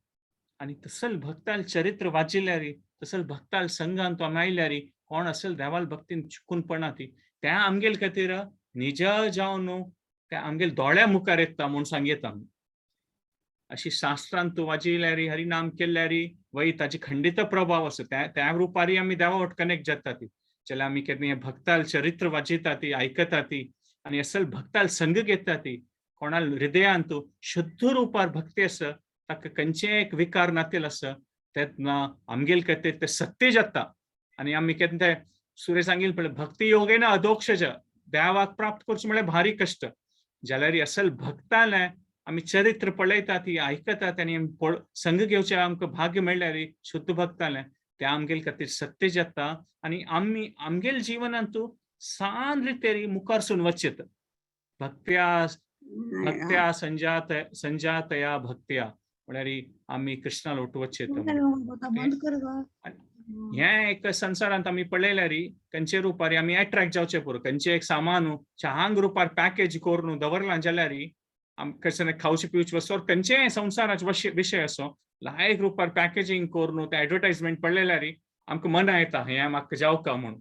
आनी तसल भक्ताल चरित्र वाचिल्ल्यार तसल भक्ताल संगान तो आयल्यार कोण असल देवाल भक्तीन चिकून पडना ती त्या आमगेल खातीर निज जावन त्या आमगेल दोळ्या मुखार येता म्हूण सांगयता आमी अशी शास्त्रांत वाचिल्ल्यार हरिनाम केल्यार वय ताची खंडित प्रभाव आसा त्या रुपारी आमी देवा वाट कनेक्ट जाता ती जाल्यार आमी केन्ना भक्ताल चरित्र वाचिता ती आयकता ती आनी असल भक्ताल संग घेता ती कोणाल हृदयांत शुद्ध रुपार भक्ती आसा ताका खंयचें एक विकार नातेल आसा तेन्ना आमगेल खातीर ते सत्य जाता आनी आमी केन्ना सुरे सांगिल्लें पळय भक्ती योगेन अदोक्षज देवाक प्राप्त करचें म्हळ्यार भारी कश्ट जाल्यार असल भक्तालें आमी चरित्र पळयता ती आयकतात आनी संग घेवचें आमकां भाग्य मेळ्ळ्यार शुद्ध भक्तालें तें आमगेल खातीर सत्य जाता आनी आमी आमगेल जिवनांत सान रितेर मुखारसून वचत भक्त्या संजातया भक्त्या म्हळ्यार आमी कृष्णाल वचत हें एक संवसारांत आमी पळयल्यार खंयचे रुपार आमी अट्रॅक्ट जावचे पुरो खंयचे एक सामान चाहांग रुपार पॅकेज करून दवरलां जाल्यार आमकां खावचे पिवचे वस्तू खंयचेय संवसाराचे विशय असो लायक रुपार पॅकेजींग करून ते एडवर्टायजमेंट पळयल्यार आमकां मना येता हें म्हाका जावका म्हणून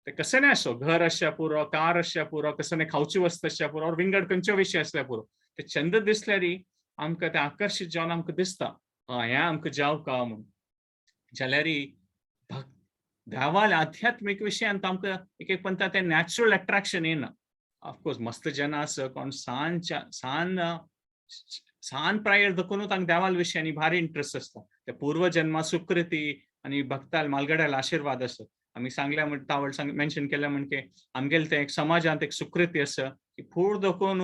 ते कशें आसो घर आसच्या पुरो कार आसच्या पुरो कसलें खावची वस्त आसच्या पुरो विंगड खंयचो विशय आसल्या पुरो ते छंद दिसल्यार आमकां ते आकर्शीत जावन आमकां दिसता हें आमकां जावका म्हणून जाल्यार देवाल आध्यात्मीक विशयांत आमकां एक पंता तें नॅचरल अट्रॅक्शन येना ऑफकोर्स मस्त जना आसा कोण सान सान प्रायर देखून तांकां देवाल विशीं आनी भारी इंट्रस्ट आसता. ते पूर्व जन्मा सुकृती आनी भक्ताल मालगड्याल आशीर्वाद आसा. आमी सांगल्या म्हण तावळ मेन्शन केल्या म्हणके आमगेले ते एक समाजांत एक सुकृती आसा की फूड देखून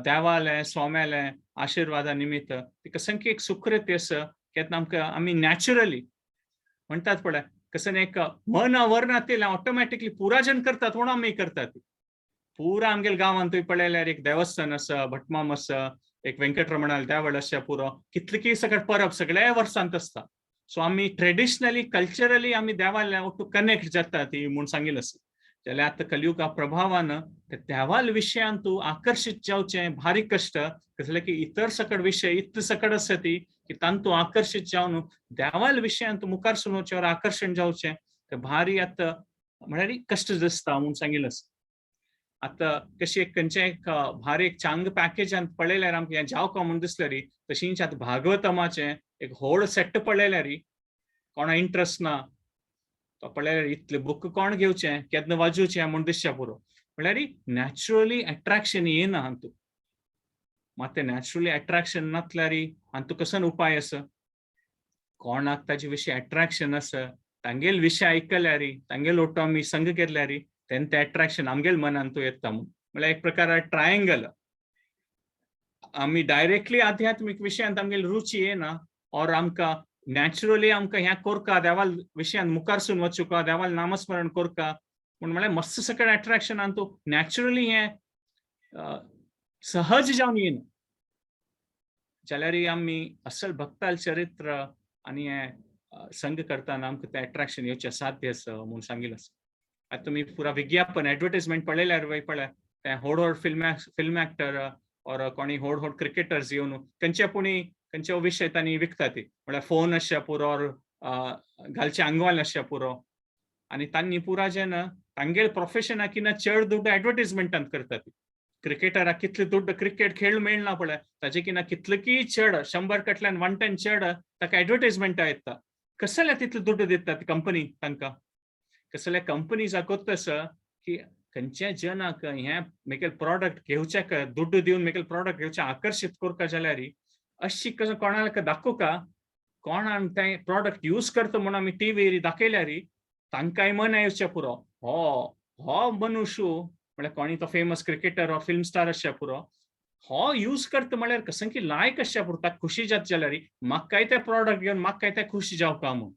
देवाले स्वाम्याले आशीर्वादा निमित्त तिका संख्य एक सुकृती आसा. केन्ना आमकां आमी नॅचरली म्हणटात पळय कसं एक मन आवरणातील ऑटोमॅटिकली पुराजन करतात म्हणून आमी करतात. पुरा आमगेले गांवांत तुवें पळयल्यार एक देवस्थान आसा, भटमाम आसा, एक वेंकटरमणाल देवळ आसा पुरो कितलेकी सकट परब सगळ्या वर्सांत आसता. सो आमी ट्रेडिशनली कल्चरली आमी देवाल कनेक्ट जातात म्हूण सांगिल्लें आसा. जाल्यार आतां कलियुगा प्रभावान देवाल विशयान तूं आकर्शीत जावचें भारी कश्ट कसले की इतर सकट विशय इतले सकट आसा ती की तांत तूं आकर्शीत जावन देवाल विशयान तूं मुखार सुनोवचें आकर्शण जावचें ते भारी आतां म्हळ्यार कश्ट दिसता म्हूण सांगिल्लें आसा. आतां कशी एक खंयचें एक भारी एक चांग पॅकेजान पळयल्यार आमकां हें जावका म्हूण दिसलें री तशींच आतां भागवतमाचें एक व्हड सेट पळयल्यार री कोणा इंट्रस्ट ना तो पळयल्यार इतले बूक कोण घेवचें केन्ना वाजोवचें म्हूण दिसचें पुरो म्हळ्यार नॅचरली अट्रॅक्शन येना हातूंत. मात तें नॅचरली अट्रॅक्शन नासल्यार हातूंत कसो उपाय आसा. कोणाक ताजे विशीं अट्रॅक्शन आसा तांगेल विशय आयकल्यार तांगेल ओटो आमी संग केल्यार तेन्ना तें अट्रॅक्शन आमगेल मनांत येता म्हळ्यार एक प्रकार ट्रायंगल. आमी डायरेक्टली आध्यात्मीक विशयांत आमगेली रुची येना और आमकां नॅचरली आमकां हें कोरका देवाल विशयान मुखार सून वचुका देवाल नामस्मरण कोरका पूण म्हळ्यार मस्त सकट अट्रॅक्शन तूं नॅचरली हें सहज जावन येना जाल्यार आमी असल भक्ताल चरित्र आनी हें संग करतना आमकां तें अट्रॅक्शन येवचें साध्य आसा म्हूण सांगिल्लें आसा. आतां तुमी पुरा विज्ञापन एडवर्टायजमेंट पळयल्यार पळय ते व्हड फिल्म एक्टर और कोणी व्हड क्रिकेटर्स येवन खंयच्या विशय तांणी विकतात म्हळ्यार फोन आसच्या पुरो और घालचे आंगवाल आसच्या पुरो आनी तांणी पुरा जेन्ना तांगेल प्रोफेशनाकिना चड दुड्ड एडवर्टायजमेंटांत करतात. क्रिकेटराक कितले दुड्ड क्रिकेट खेळ मेळना पळय ताचे किना कितलेकी चड 100 कडल्यान 110 चड ताका एडवर्टायजमेंटां येता. कसले तितले दुड्ड दितात कंपनी तांकां. कसले कंपनी जाकोत आसा की खंयच्या जनाक हें मेकल प्रॉडक्ट घेवचें दुड्ड दिवन मेकल प्रॉडक्ट घेवचें आकर्शीत करता जाल्यार अशी कसो कोणाक दाखोवका कोणान तें प्रॉडक्ट यूज करता म्हणून आमी टीव्हीर दाखयल्यार तांकांय मन येवचें पुरो हो मनुष्य म्हळ्यार कोणी तो फेमस क्रिकेटर और फिल्म स्टार आसच्या पुरो हो यूज करता म्हळ्यार कसं की लायक आसच्या पुरो ताका खुशी जाता जाल्यार म्हाकाय ते प्रॉडक्ट घेवन म्हाकाय ते खुशी जावका म्हूण.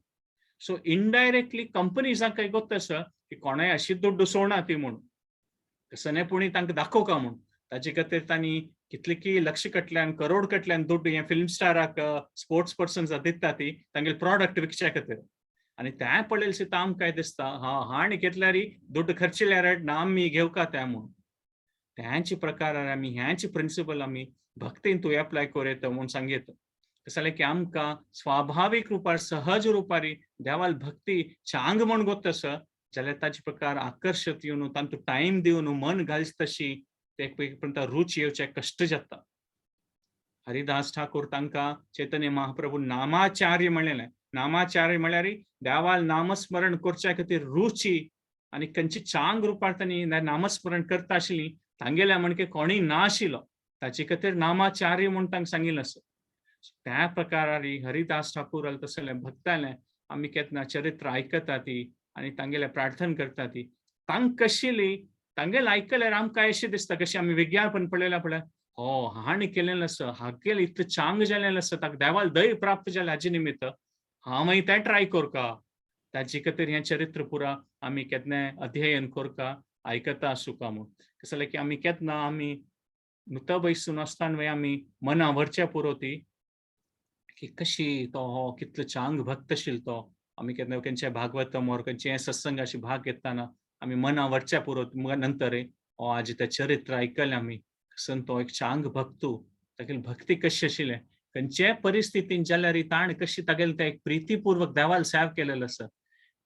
सो इनडायरेक्टली कंपनीजांक काय गोत आसा की कोणाय अशी दुड्ड सोडना ती म्हणून सनेपुणी तांकां दाखोवका म्हूण ताजे खातीर तांणी कितलेकी लक्ष कडल्यान करोड कडल्यान दुड्ड हें फिल्म स्टाराक स्पोर्ट्स पर्सन्स दितात ती तांगेले प्रॉडक्ट विकचे खातीर आनी तें पळयलें सुद्दां आमकां काय दिसता हांणी घेतल्यार दुड्ड खर्चिल्यार ना आमी घेवका तें म्हूण. तेंचे प्रकार आमी हेंचे प्रिंसिपल आमी भक्तीन तूं एप्लाय कर येता म्हूण सांगयता. कसं जालें की आमकां स्वाभावीक रुपार सहज रुपार देवाल भक्ती चांग म्हूण गोत आसा जाल्यार ताचे प्रकार आकर्शत येवन तांतूं टायम दिवन मन घालचे तशी ते रुच येवचें कश्ट जाता. हरिदास ठाकूर तांकां चैतन्य महाप्रभू नामाचार्य म्हणलेलें. नामाचार्य म्हळ्यार देवाल नामस्मरण करचे खातीर रुची आनी खंयची चांग रुपार तांणी नामस्मरण करता आशिल्लीं तांगेल्या म्हणके कोणीय ना आशिल्लो ताचे खातीर नामाचार्य म्हूण तांकां सांगिल्लें आसा. त्या प्रकारार हरिदास ठाकूर तसले भक्ताले आमी केन्ना चरित्र आयकता ती आनी तांगेले प्रार्थना करता ती तांकां कशिली तांगेले आयकल्यार आमकां अशें दिसता कशें आमी विज्ञापन पळयलां पळय हांणी केलेलें आसा हागेलें इतलें चांग जालेलें आसा ताका देवाल दय प्राप्त जालें हाजे निमित्त हांव तें ट्राय करता. ताचे खातीर हें चरित्र पुरा आमी केन्नाय अध्ययन करता आयकता आसुका म्हूण. कसं जालें की आमी केन्ना आमी नुता बैसून आसतना आमी मना व्हरच्या पुरो ती की कशी तो हो कितलो चांग भक्त आशिल्लो तो आमी केन्ना खंयचे भागवतम और खंयचे सत्संगाचे भाग घेतना आमी मना व्हरच्या पुरो नंतर आजी तें चरित्र आयकलें आमी कसन तो एक चांग भक्तू तागेली भक्ती कशी आशिल्लें खंयचे परिस्थितीन जाल्यार ताण कशी तागेलें तें एक प्रितीपूर्वक देवाल सेव केलेलें आसा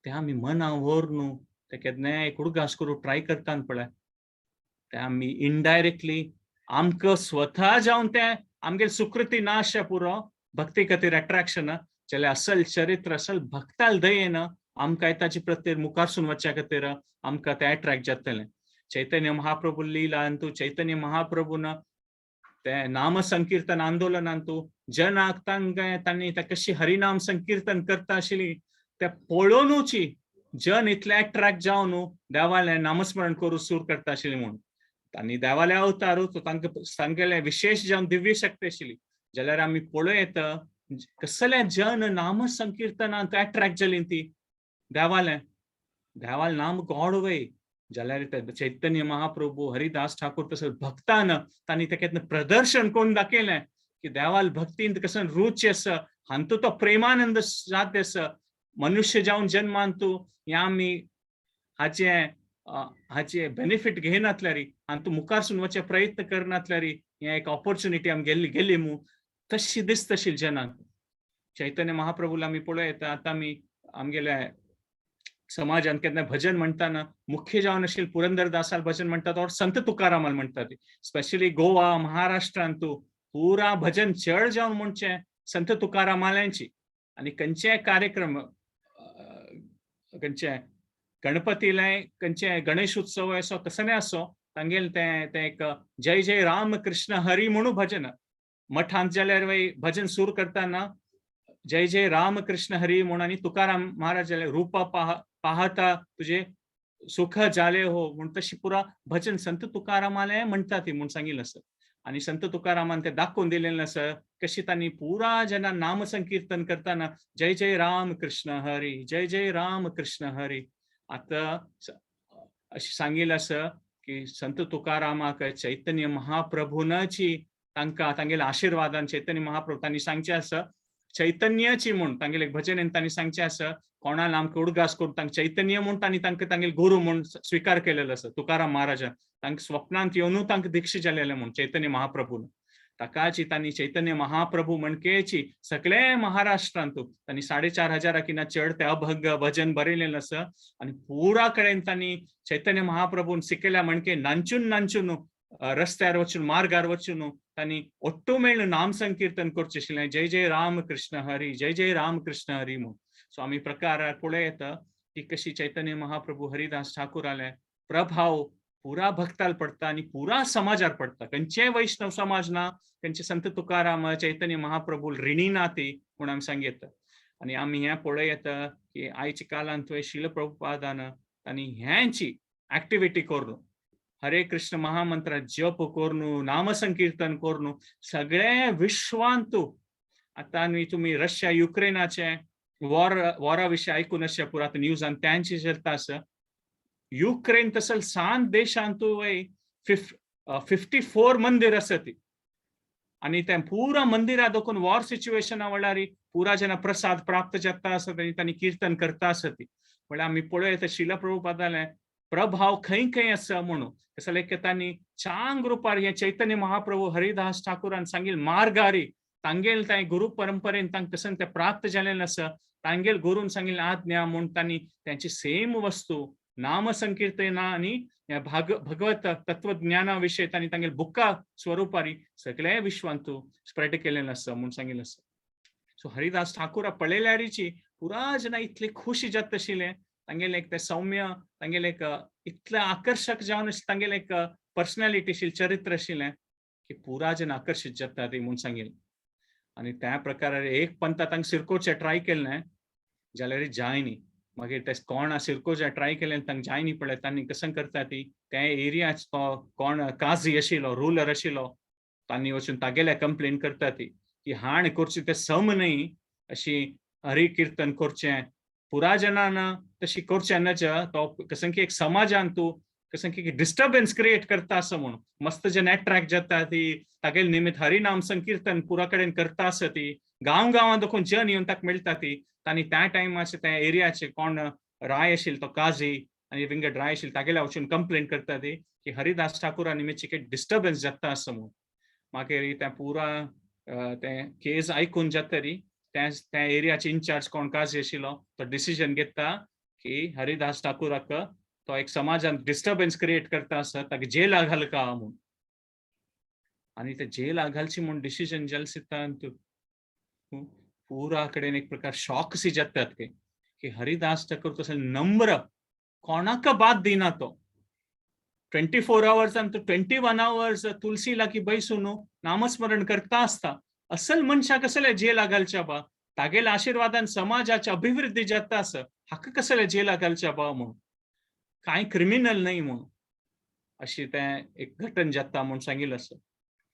तें आमी मना व्हरून तें केन्नाय एक उडगास करून ट्राय करता पळय तें आमी इनडायरेक्टली आमकां स्वता जावन तें आमगेली सुकृती ना आसच्या पुरो भक्ती खातीर अट्रॅक्शन जाल्यार असल चरित्र असल भक्ताल दयेन आमकां ताचे प्रत्येक मुखारसून वचच्या खातीर आमकां तें अट्रॅक्ट जातलें. चैतन्य महाप्रभू लिहिला तूं चैतन्य महाप्रभून ते नाम संकीर्तन आंदोलनांतू जन आगतांक तांणी ते कशी हरिनाम संकीर्तन करता आशिल्ली ते पळोवनूची जन इतले अट्रॅक्ट जावन देवालें नामस्मरण करू सुरू करता आशिल्ली म्हणून तांणी देवाले अवतारू तांकां सांगलें विशेष जावन दिव्य शक्ती आशिल्ली जाल्यार आमी पळयत कसले जन नाम संकीर्तनांत अट्रॅक्ट जाली ती देवालें नाम गॉड वे जाल्यार चैतन्य महाप्रभू हरिदास ठाकूर तसं भक्तान तांणी तें प्रदर्शन करून दाखयलें की देवाल भक्तीन कसं रुची आसा हातूंत तो प्रेमानंद जात आसा मनुष्य जावन जन्मान तूं या आमी हाचे बेनिफीट घेनातल्यार आनी तूं मुखार सून वचे प्रयत्न करनातल्यार हें एक ऑपॉर्च्युनिटी आमी गेली मू तशी दिसता आशिल्ली जनांक चैतन्य महाप्रभूला आमी पळयत आतां आमी आमगेल्या समाजान केन्ना भजन म्हणटाना मुख्य जावन आशिल्ले पुरंदरदासाल भजन म्हणटात और संत तुकारामाल म्हणटात स्पेशली गोवा महाराष्ट्रांत तूं पुरा भजन चड जावन म्हणचे संत तुकारामाल्यांची आनी खंयचेय कार्यक्रम खंयचे गणपतीले खंयचे गणेश उत्सव असो कसले आसो तांगेले ते एक जय जय राम कृष्ण हरी म्हणून भजन मठांत जाल्यार भजन सुरू करताना जय जय राम कृष्ण हरी म्हणून आनी तुकाराम महाराज रूपा पाहता तुझे सुख जाले हो म्हणून तशी पुरा भजन संत तुकारामाले म्हणटा ती म्हणून सांगिल्लें आसा आनी संत तुकारामान ते दाखोवन दिलेलें आसा कशी तांणी पुरा जना नाम संकीर्तन करताना जय जय राम कृष्ण हरी जय जय राम कृष्ण हरी आतां अशें सांगिल्लें आसा की संत तुकारामाक चैतन्य महाप्रभूनाची तांकां तांगेल्या आशिर्वादान चैतन्य महाप्रभू तांणी सांगचें आसा चैतन्याची म्हूण तांगेलें एक भजन तांणी सांगचें आसा कोणाल आमकां उडगास करून तांकां चैतन्य म्हूण तांणी तांकां तांगेले गुरू म्हूण स्विकार केलेलो आसा तुकाराम महाराजान तांकां स्वप्नांत येवनूच तांकां दीक्षा जालेलें म्हूण चैतन्य महाप्रभून ताकाची तांणी चैतन्य महाप्रभू म्हणकेची सगळे महाराष्ट्रांत तांणी 4,500 किना चड ते अभंग भजन बरयलेलें आसा आनी पुरा कडेन तांणी चैतन्य महाप्रभून शिकयल्या म्हणके नांचून रस्त्यार वचून मार्गार वचून तांणी ओट्टू मेळून नाम संकीर्तन करचें आशिल्लें जय जय राम कृष्ण हरी जय जय राम कृष्ण हरी म्हणून सो आमी प्रकार पळयत की कशी चैतन्य महाप्रभू हरिदास ठाकूराले प्रभाव पुरा भक्ताल पडता आनी पुरा समाजार पडता खंयचेय वैष्णव समाज ना खंयचे संत तुकाराम चैतन्य महाप्रभू ऋणी ना ती म्हूण आमी सांगेत आनी आमी हें पळयत की आयच्या काळांत तुवें शील प्रभुपादान तांणी हेंची एक्टिविटी करून हरे कृष्ण महामंत्र जप करून नाम संकीर्तन करून सगळे विश्वांत आतां तुमी रशिया युक्रेनाचे वॉरा विशीं आयकून अशें पुरात न्यूजान त्यांची चलता आसा युक्रेन तसल 7 देशांत 54 मंदिर आसा ती आनी ते पुरा मंदिरां देखून वॉर सिच्युएशना वेळार पुरा जना प्रसाद प्राप्त जाता आसा तांणी कीर्तन करता आसा ती म्हळ्यार आमी पळयत शिला प्रभुपादाले प्रभाव खंय खंय आसा म्हणून कसले तांणी चांग रुपार हे चैतन्य महाप्रभू हरिदास ठाकुरान सांगिल्ले मार्गारी तांगेल ते गुरु परंपरेन तांकां कसन ते प्राप्त जालेलें आसा तांगेल गुरून सांगिल्ले आज्ञा म्हूण तांणी त्यांची सेम वस्तू नाम संकीर्तना आनी भगवत तत्वज्ञाना विशयी तांणी तांगेल बुका स्वरुपारी सगळे विश्वांत स्प्रेड केलेलें आसा म्हूण सांगिल्लें आसा सो हरिदास ठाकुरा पळयल्यारीची पुरा जना इतले खुशी जाता आशिल्ले तांगेलें एक ते सौम्य तांगेलें एक इतलें आकर्शक जावन तांगेलें एक पर्सनॅलिटी आशिल्लें चरित्र आशिल्लें की पुरा जन आकर्शीत जाता ती म्हूण सांगिल्लें आनी त्या प्रकारान एक पंथ तांकां सिरकोवचें ट्राय केलें जाल्यार जायनी मागीर ते कोण सिरकोवचें ट्राय केलें तांकां जायनी पळय तांणी कशें करता ती त्या एरियाचो कोण काजी आशिल्लो रुलर आशिल्लो तांणी वचून तागेले कंप्लेन करता ती की हाण करची ते सम न्हय अशी हरी कीर्तन करचें पुरा जनान तशी करचें नज तो कशें की एक समाजान तूं कशें की डिस्टर्बन्स क्रिएट करता आसा म्हणून मस्त जन अट्रॅक्ट जाता ती तागेले निमित्त हरिनाम संकीर्तन पुरा कडेन करता आसा ती गांवां देखून जन येवन ताका मेळटा ती तांणी त्या टायमाचेर त्या एरियाचे कोण राय आशिल्लो तो काजी आनी विंगड राय आशिल्लो तागेल्या वचून कंप्लेन करता ती की हरिदास ठाकुरा निमित्त एक डिस्टर्बन्स जाता आसा म्हणून मागीर त्या पुरा ते केस आयकून जातरी त्या एरियाचे इन्चार्ज कोण काजी आशिल्लो तो डिसिजन घेता की हरिदास ठाकुराक तो एक समाजान डिस्टर्बन्स क्रिएट करता आसा ताका जेला घालका म्हणून आनी ते जेला घालची म्हणून डिसिजन जालें पुरा कडेन एक प्रकार शॉक सी जातात की हरिदास ठाकुर तसो नम्र कोणाक बात दिना तो 24 hours आणि 21 hours तुलसी लागी बैसून नामस्मरण करता असता असल मनशा कसले जेला घालच्या बा तागेल आशीर्वादान समाजाच्या अभिवृद्धी जाता असं हाक कसले जेला घालच्या बा म्हणून काय क्रिमिनल नाही म्हणून अशी ते एक घटन जाता म्हणून सांगितलं असं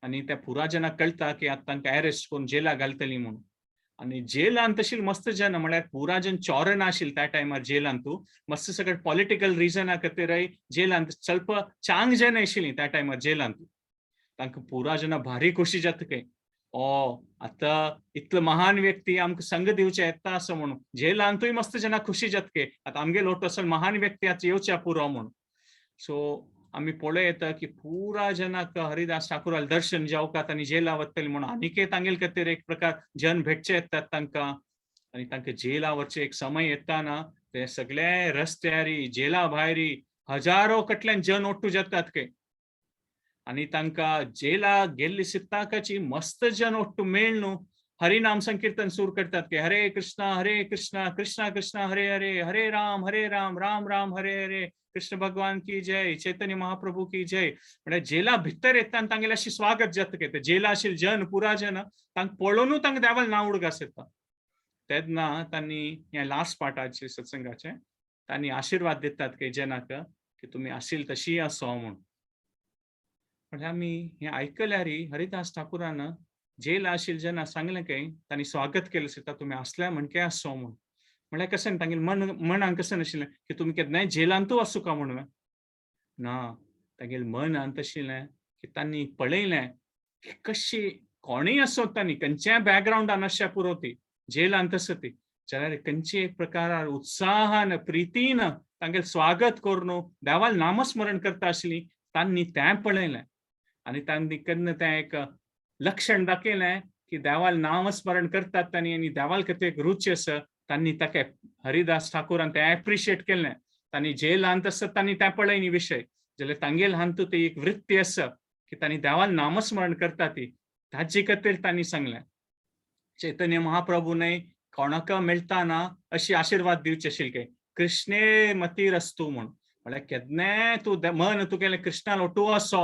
आणि त्या पुराजनाक कळता की आता तांकां अरेस्ट करून जेला घालतली म्हणून आणि जेलांत तशी मस्त जन म्हळ्यार पुराजन चोरन आशिल्ले त्या टायमार जेलांत मस्त सगळं पॉलिटिकल रिजना खातीर जेलांत ಸ್ವಲ್ಪ चांग जन आशिल्लीं त्या टायमार जेलांत तांकां पुराजना भारी खुशी जाता काय आता इतलो महान व्यक्ती आमकां संग दिवचे येता असं म्हणून जेलांतूय मस्त जना खुशी जाता काय आता आमगे लोट असं महान व्यक्ती आता येवच्या पुरो म्हणून सो आम्ही पळय येता की पुरा जनाक हरिदास ठाकूराल दर्शन जावकात आणि जेला वतली म्हणून आनीकय तांगेल खातीर एक प्रकार जन भेटचे येतात तांकां आणि तांकां जेला वरचे एक समय येता ना ते सगळे रस्त्यारी जेला भायरी हजारो कटल्यान जन ओट्टू जातात काय आणि तांकां जेला गेल्ली सित्ताकाची मस्त जन ओट्टू मेळ न्हू हरिनाम संकीर्तन सुरू करतात की हरे कृष्णा कृष्णा कृष्णा हरे हरे हरे राम राम राम हरे हरे कृष्ण भगवान की जय चैतन्य महाप्रभू की जय म्हणजे जेला भितर येता आनी तांगेलें अशी स्वागत जाता की जेला आशिल्ले जन पुरा जन तांकां पळोवनूच तांकां देवाल नांव उडगास येता तेन्ना तांणी हे लास्ट पार्टाचे सत्संगाचे तांणी आशीर्वाद दितात की जनाक की तुमी आशिल्ले तशी आसो म्हणून म्हणजे आमी हे आयकल्यार हरिदास ठाकुरान जेल आशिल्ले जेन्ना सांगलें काय तांणी स्वागत केलें आसता तुमी आसल्या म्हणके आसो म्हणून म्हळ्यार कशें तांगेलें मनांत कशें नाशिल्लें की तुमी केन्नाय जेलांतूय आसूं का म्हणून ना तांगेलें मन अंत आशिल्लें की तांणी पळयलें की कशी कोणीय आसो तांणी खंयच्याय बॅकग्रावंडान आसच्या पुरो ती जेलांत आसा ती जाल्यार खंयची एक प्रकारान उत्साहान प्रितीन तांगेलें स्वागत करून देवाल नामस्मरण करता आशिल्लीं तांणी तें पळयलें आनी तांणी केन्ना तें एक लक्षण दाखयलें की देवाल नामस्मरण करतात तांणी आनी देवाल खातीर एक रुची आसा तांणी ताका हरिदास ठाकुरान तें एप्रिशिएट केलें तांणी जेलांत आसा तांणी तें पळयनी विशय जाल्यार तांगेल हातूंत ती एक वृत्ती आसा की तांणी देवाल नामस्मरण करता ती ताजे खातीर तांणी सांगलें चैतन्य महाप्रभूनय कोणाक मेळटाना अशी आशीर्वाद दिवचे आशिल्ले काय कृष्णे मतीर असतू म्हळ्यार केन्नाय तूं मन तुगेलें कृष्णाल ओटू असो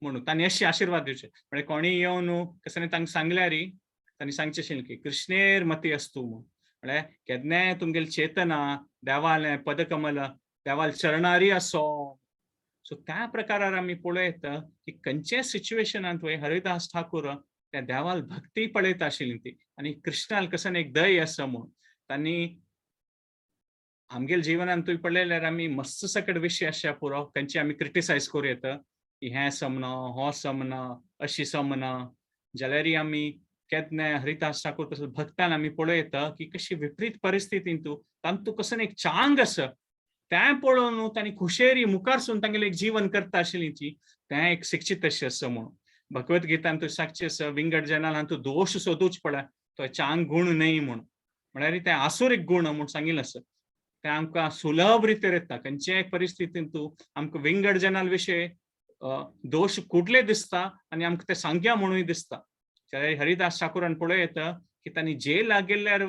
म्हणून तांणी अशी आशीर्वाद दिवचे म्हळ्यार कोणी येवन कसं तांकां सांगल्यार तांणी सांगचें आशिल्लें की कृष्णेर मती असतू म्हणून म्हळ्यार केन्नाय तुमगेली चेतना देवाल पदकमल देवाल चरणारी असो सो त्या प्रकारार आमी पळयत की खंयचे सिच्युएशनांत हरिदास ठाकूर त्या देवाल भक्ती पळयता आशिल्ली ती आनी कृष्णाल कसं एक दय आसा म्हणून तांणी आमगेल्या जिवनांत तुवें पळयल्यार आमी मस्त सकट विशय आसच्या पुरो खंयचे आमी क्रिटिसायज करूं येता की हें समना हो समना अशी समना जाल्यार आमी केन्नाय हरिदास ठाकूर तसो भक्तान आमी पळयता की कशी विपरीत परिस्थितींत तांतू कसं एक चांग आसा तें पळोवन तांणी खुशेरी मुखार सुन तांगेलें एक जीवन करता आशिल्लीं ती तें एक शिक्षीत अशें आसा म्हणून भगवद्गीतांत तूं सांगचें आसा विंगड जनाल हातूंत दोश सोदूच पळय तो चांग गुण न्हय म्हणून म्हळ्यार तें आसुरीक गुण म्हणून सांगिल्लें आसा तें आमकां सुलभ रितीन येता खंयच्याय परिस्थितींत आमकां विंगड जनाल विशय दोश कुडले दिसता आनी आमकां ते सांगया म्हणूय दिसता जाल्यार हरिदास ठाकुरान पळयता की तांणी जेल गेल्ल्यार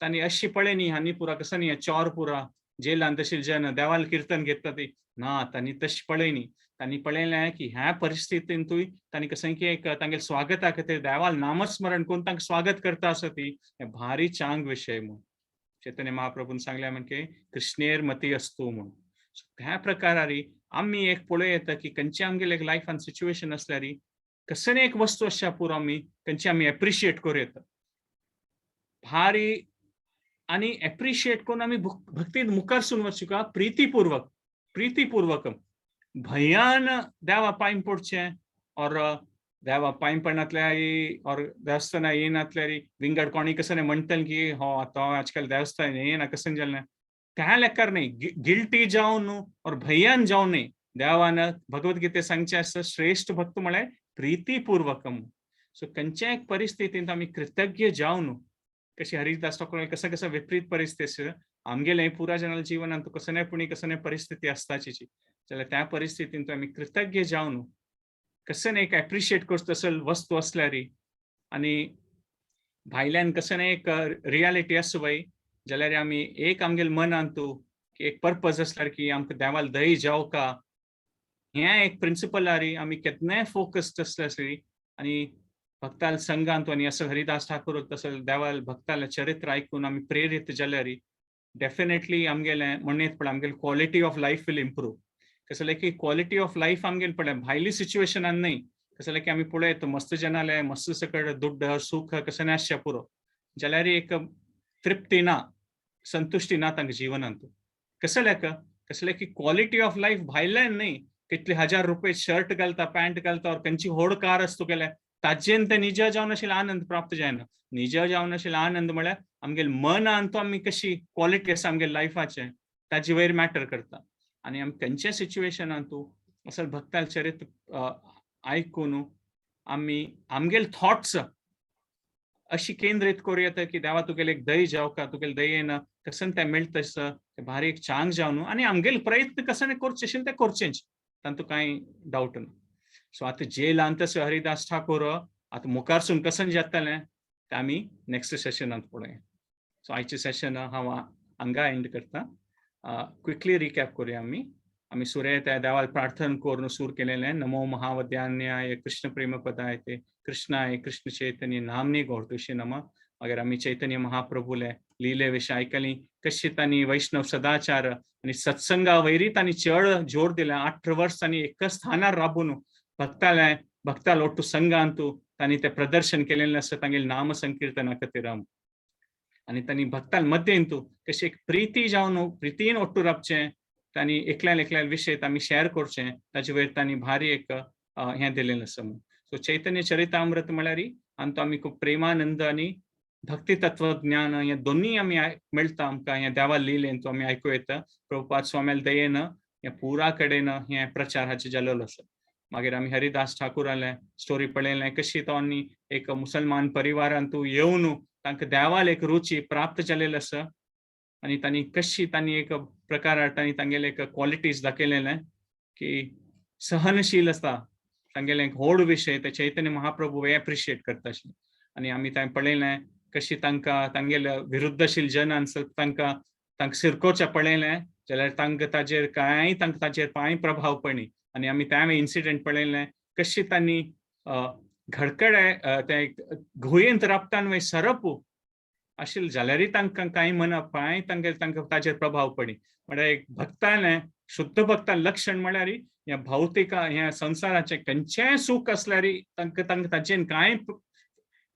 तांणी अशी पळयनी हांणी पुरा कसं न्ही चोर पुरा जेलांत आशिल्ले जन देवाल किर्तन घेता ती ना तांणी तशी पळयनी तांणी पळयलें की ह्या परिस्थितींतूय तांणी कसं की एक तांगेल्या स्वागता खातीर देवाल नामस्मरण करून तांकां स्वागत करता आसा ती भारी चांग विशय म्हणून चैतन्य महाप्रभून सांगल्या म्हणजे कृष्णेर मती असतू म्हणून त्या प्रकारार आमी एक पळय येता की खंयचे आमगेले लायफान सिच्युएशन आसल्यार कसं एक वस्तू आसच्या पुरो आमी खंयची आमी एप्रिशिएट करूं येता भारी आनी एप्रिशिएट करून आमी भक्तीन मुखार सुन वचूं का प्रीतीपूर्वक भयान देवा पांय पडचें और देवा पांय पडनातल्यार और देवस्थाना येयनातल्यार विंगड कोणी कसं म्हणटले की हो आतां आजकाल देवस्थान येयना कसं जालें त्या लेकार न्हय गिल्टी जावन और भयान जावन न्हय देवान भगवद्गीते सांगचे आसा श्रेष्ठ भक्त म्हळ्यार प्रीतीपूर्वकम सो खंयच्याय परिस्थितींत आमी कृतज्ञ जावन कशी हरिदास ठाकूर कसं विपरीत परिस्थिती आमगेलें पुरा जनाल जिवनांत कसं परिस्थिती आसताची जाल्यार त्या परिस्थितींत आमी कृतज्ञ जावन कसं एक एप्रिशिएट करता तसो वस्तू आसल्यार आनी भायल्यान कसं एक रियालिटी आसा पळय जाल्यार आमी एक आमगेल्या मनांत एक पर्पज आसल्यार की आमकां देवाल दय जावं का हें एक प्रिंसिपल आरी आमी केन्नाय फोकस्ड आसली आनी भक्ताल संघांत आनी असो हरिदास ठाकूर तसो देवाल भक्ताल चरित्र आयकून आमी प्रेरीत जाल्यार डेफिनेटली आमगेलें म्हणत पळय आमगेली quality of life will improve. कसं की क्वॉलिटी ऑफ लायफ आमगेल पळय भायली सिच्युएशनान न्हय, कसं की आमी पळयत मस्त जनाले मस्त सकट दुड्ड सुख कसं आसचें पुरो जाल्यार एक तृप्ती ना, संतुष्टी ना तांकां जिवनांत. कसं की क्वॉलिटी ऑफ लायफ भायल्यान न्हय, कितले हजार रुपये शर्ट घालता पॅन्ट घालता और खंयची व्हड कार आसा तुगेले ताजेन ते निज जावन आशिल्लो आनंद प्राप्त जायना. निज जावन आशिल्लो आनंद म्हळ्यार आमगेल मन आनी तो आमी कशी क्वॉलिटी आसा आमगे लायफाचे ताजे वयर मॅटर करता. आनी आमी खंयच्या सिच्युएशनान तूं असो भक्ताल चरित्र आयकून आमी आमगेल थॉट्स अशी केंद्रीत करूं की देवा तुगेले एक दय जावका, तुगेले दयेन कसन तें मेळटा तसं ते भारी एक चांग जावन आनी आमगेले प्रयत्न कसन करचे आशिल्ले ते करचेंच, तातूंत कांय डावट ना. सो आतां जे ल्हानतसो हरिदास ठाकूर आतां मुखारसून कसन जातलें तें आमी नेक्स्ट सेशनांत पळोवया. सो आयचें सेशन हांव हांगा एंड करता. क्विकली रिकॅप करूया आमी. आमी सुरय त्या देवाल प्रार्थना करून सुरू केलेलें नमो महावद्यान्याय कृष्ण प्रेम पदाय ते कृष्णाय कृष्ण चैतन्य नामनी घोडतुशी नमा. मागीर आमी चैतन्य महाप्रभुले लिले विशय आयकली, कशी तांणी वैष्णव सदाचार आनी सत्संगा वयरी तांणी चड जोर दिलें. 18 वर्स तांणी एकच स्थानार राबून भक्ताल ಒಟ್ಟು संघांतू तांणी तें प्रदर्शन केलेलें आसा तांगेले नाम संकीर्तना खातीर. आनी तांणी भक्ताल मध्येंतू कशी एक प्रिती जावन प्रितीन ಒಟ್ಟು राबचें, तांणी एकल्यान विशय आमी शेअर करचें, ताजे वयर तांणी भारी एक हें दिलेलें आसा. सो चैतन्य चरितामृत म्हळ्यार आमकां आमी खूब प्रेमानंद आनी भक्ती तत्वज्ञान हे दोन्ही आमी मेळटा आमकां हे देवा लिलेन तो आमी आयकूं येता. प्रभुपाद स्वाम्याल दयेन हे पुरा कडेन हे प्रचार हाचे जाल्लो आसा. मागीर आमी हरिदास ठाकूराले स्टोरी पळयलें, कशी तो एक मुसलमान परिवारांतू येवन तांकां देवाल एक रुची प्राप्त जाल्लेली आसा आनी तांणी कशी एक प्रकार तांगेले एक क्वॉलिटीज दाखयलेले की सहनशील आसता. तांगेले एक व्हड विशय ते चैतन्य महाप्रभू एप्रिशिएट करता आशिल्ले. आनी आमी थंय पळयलें कशी तांकां तांगेले विरुद्धशील जनान तांकां सिरकोवचें पळयलें जाल्यार तांकां ताजेर कांय प्रभाव पडनी. आनी आमी त्या इन्सिडेंट पळयलें कशी तांणी घडकडे ते घुयेंत राबतान वय सरप आशिल्ले जाल्यारय तांकां कांय म्हणप तांकां ताजेर प्रभाव पडनी. म्हळ्यार एक भक्तालें शुद्ध भक्तान लक्षण म्हळ्यार ह्या भौतीक ह्या संवसाराचें खंयचेंय सूख आसल्यार तांकां ताजेन कांय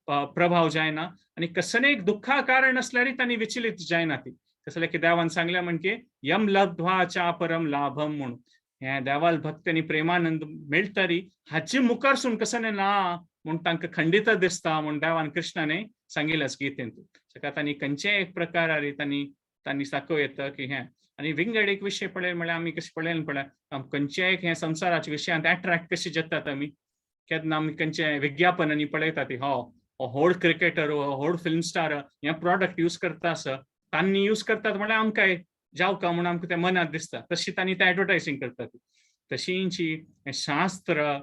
प्रभाव जायना आनी कसलें एक दुख्खा कारण आसल्यार तांणी विचलित जायना. ती कसलें की देवान सांगलें म्हणजे यम लब्ध्वा चा परम लाभम म्हणून हे देवाल भक्त आनी प्रेमानंद मेळटरी हाचे मुखारसून कसलें ना म्हूण तांकां खंडीत दिसता म्हूण देवान कृष्णाने सांगिल्लें गीतेंत. ताका तांणी खंयचेय एक प्रकारारी तांणी दाखोव येता की हें. आनी विंगड एक विशय पळय म्हळ्यार आमी कशें पळयलें पळय खंयचेय एक हे संवसाराच्या विशयांत एट्रॅक्ट कशें जातात आमी केन्ना आमी खंयचें विज्ञापन आनी पळयता ती व्हड क्रिकेटर व्हड फिल्म स्टार हे प्रॉडक्ट यूज करता आसा तांणी यूज करतात म्हळ्यार आमकां जावका म्हूण आमकां तें मनांत दिसता. तशी तांणी तें एडवर्टायजींग करतात. तशींची शास्त्र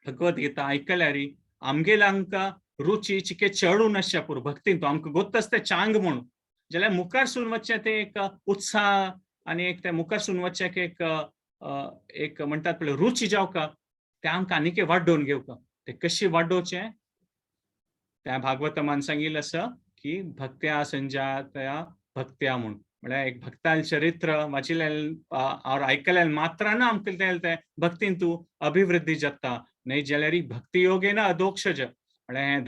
भगवद्गीता आयकल्यार आमगेले आमकां रुची चिके चडून आसच्या पुरो भक्तीन आमकां गोत्त आसता चांग म्हणून जाल्यार मुखारसून वच्चें ते एक उत्साह आनी एक ते मुखारसून वच्चें एक म्हणटात पळय रुची जावका तें आमकां आनीक वाडोवन घेवका. ते कशी वाडोवचें त्या भागवतमान सांगिल्लें आसा की भक्त्या संजातया भक्त्या म्हणून. म्हळ्यार एक भक्ताल चरित्र वाचिल्लें और आयकलें मात्रान आमकां तें भक्तीन तूं अभिवृद्धी जाता. न्हय जाल्यार भक्ती योगेन अधोक्षज म्हळ्यार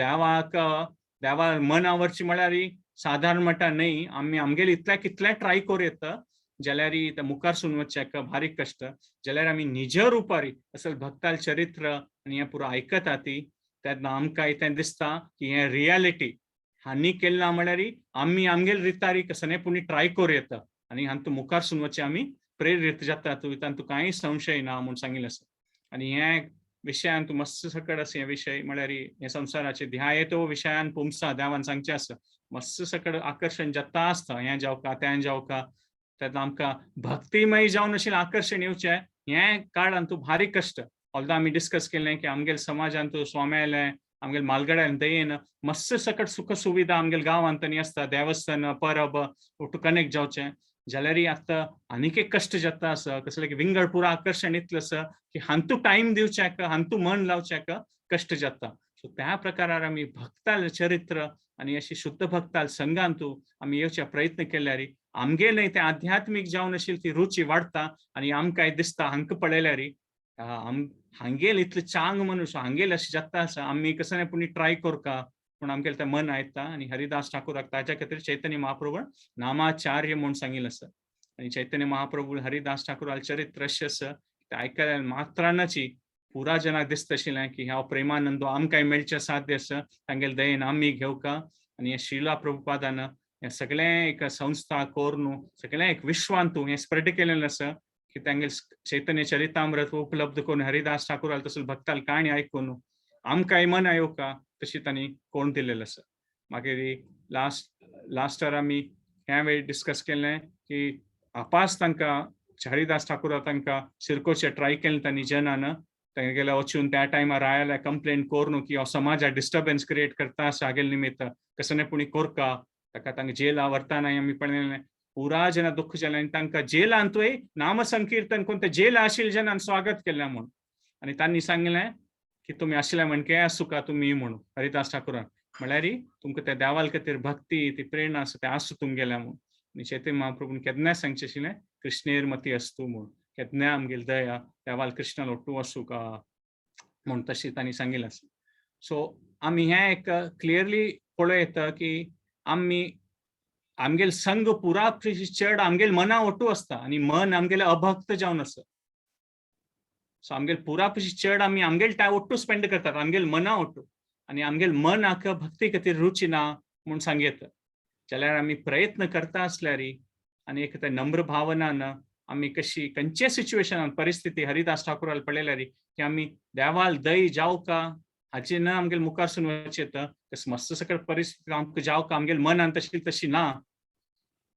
देवा मना व्हरची म्हळ्यार साधारण म्हणटा न्हय. आमी आमगेले कितले ट्राय करूं येता जाल्यार ते मुखारसून वचचें भारी कश्ट. जाल्यार आमी निज रुपार असल भक्ताल चरित्र आनी हें पुरो आयकता ती तेन्ना आमकां तें दिसता की हें रियालिटी हांणी केल्ला म्हळ्यार आमी आमगेले रितारी कसले पुणी ट्राय करूं येता आनी हातूंत मुखारसून वचचें आमी प्रेरीत जाता. तातूंत कांय संशय ना म्हूण सांगिल्लें आसा. आनी हे विशयांत मस्त सकट आसा हे विशय म्हळ्यार हे संवसाराचे ध्याय तो विशयान पुमसा देवान सांगचें आसा. मस्त सकट आकर्शण जाता आसता हें जावका तें जावका तेन्ना आमकां भक्तीमय जावन अशें आकर्शण येवचें हें काळान तूं भारी कश्ट. ऑल्दो आमी डिस्कस केलें की आमगेले समाजांत स्वाम्यालें आमगेले मालगड्यान दयेन मस्त सकट सुख सुविधा आमगेले गांवांत आसता. देवस्थान परब कनेक्ट जावचें जाल्यार आता आनीक एक कश्ट जाता आसा कसलें की विंगड पुरो आकर्शण इतलें आसा की हांतू टायम दिवच्याक हांतू मन लावच्याक कश्ट जाता. सो त्या प्रकारार आमी भक्ताल चरित्र आनी अशी शुद्ध भक्ताल संघांतू आमी येवचे प्रयत्न केल्यार आमगेलय ते आध्यात्मीक जावन आशिल्ली ती रुची वाडटा आनी आमकांय दिसता हांकां पळयल्यार हांगेल इतलें चांग मनुष्य हांगेल अशें जाता आसा आमी कसले पुणी ट्राय करका पूण आमगेलें तें मन आयकता आनी हरिदास ठाकुराक ताच्या खातीर चैतन्य महाप्रभुन नामाचार्य म्हूण सांगिल्लें आसा. आनी चैतन्य महाप्रभू हरिदास ठाकुराल चरित्र अशें आसा तें आयकल्यार मात्रांची पुरा जनाक दिसता आशिल्लें की हांव प्रेमानंदो आमकांय मेळचें साध्य आसा तांगेले दयेन आमी घेवका आनी हे श्रीला प्रभुपादान हे सगळें एक संस्था कोरून सगळें एक विश्वांतू हे स्प्रेड केलेलें आसा की तांगेल चैतन्य चरितामृत उपलब्ध करून हरिदास ठाकुराल तसले भक्ताल काणी आयकून आमकांय मन येवका तशी तांणी कोण दिलेलें आसा. मागीर लास्टार आमी ह्या वेळी डिस्कस केलें की आपास तांकां हरिदास ठाकुरा तांकां शिरकोचे ट्राय केलें तांणी जनान तांगेले वचून त्या टायमार आयल्या कंप्लेंट करून की हो समाजाक डिस्टर्बन्स क्रिएट करता आसा हागेले निमित्त कसले पुणी कोरका ताका तांकां जेला व्हरताना आमी पळयलें पुरा जना दुःख जालें आनी तांकां जेलांतूय नाम संकीर्तन करून ते जेल आशिल्ले जनान स्वागत केलें म्हूण आनी तांणी सांगलें की तुमी आशिल्ले म्हणके आसूं तुमी म्हणून हरिदास ठाकुरान म्हळ्यार तुमकां त्या देवाल खातीर भक्ती ती प्रेरणा आसा तें आसूं तुमगेल्या म्हूण आनी चैतन्य महाप्रभून केन्नाय सांगचें आशिल्लें कृष्णेर मती अस्तू म्हूण केन्नाय आमगेली दया देवाल कृष्णाल ओट्टू आसूं का म्हूण तशी तांणी सांगिल्लें आसा. सो आमी हें एक क्लियरली पळोवं येता की आमी आमगेल संघ पुरा चड आमगेल मना ओटू आसता आनी मन आमगेलें अभक्त जावन आसा. सो आमगेल पुरा चड आमी आमगेल टायम ओट्टू स्पेंड करतात आमगेल मना ओट्टू आनी आमगेल मन हाका भक्ती खातीर रुची ना म्हूण सांगयता जाल्यार आमी प्रयत्न करता आसल्यार आनी एक नम्र भावनान आमी कशी खंयचे सिच्युएशनान परिस्थिती हरिदास ठाकुराल पळयल्यार की आमी देवाल दय जावका हाची न आमगेल मुखारसून वचत मस्त सकट परिस्थिती आमकां जावका आमगेल मनान तशी ना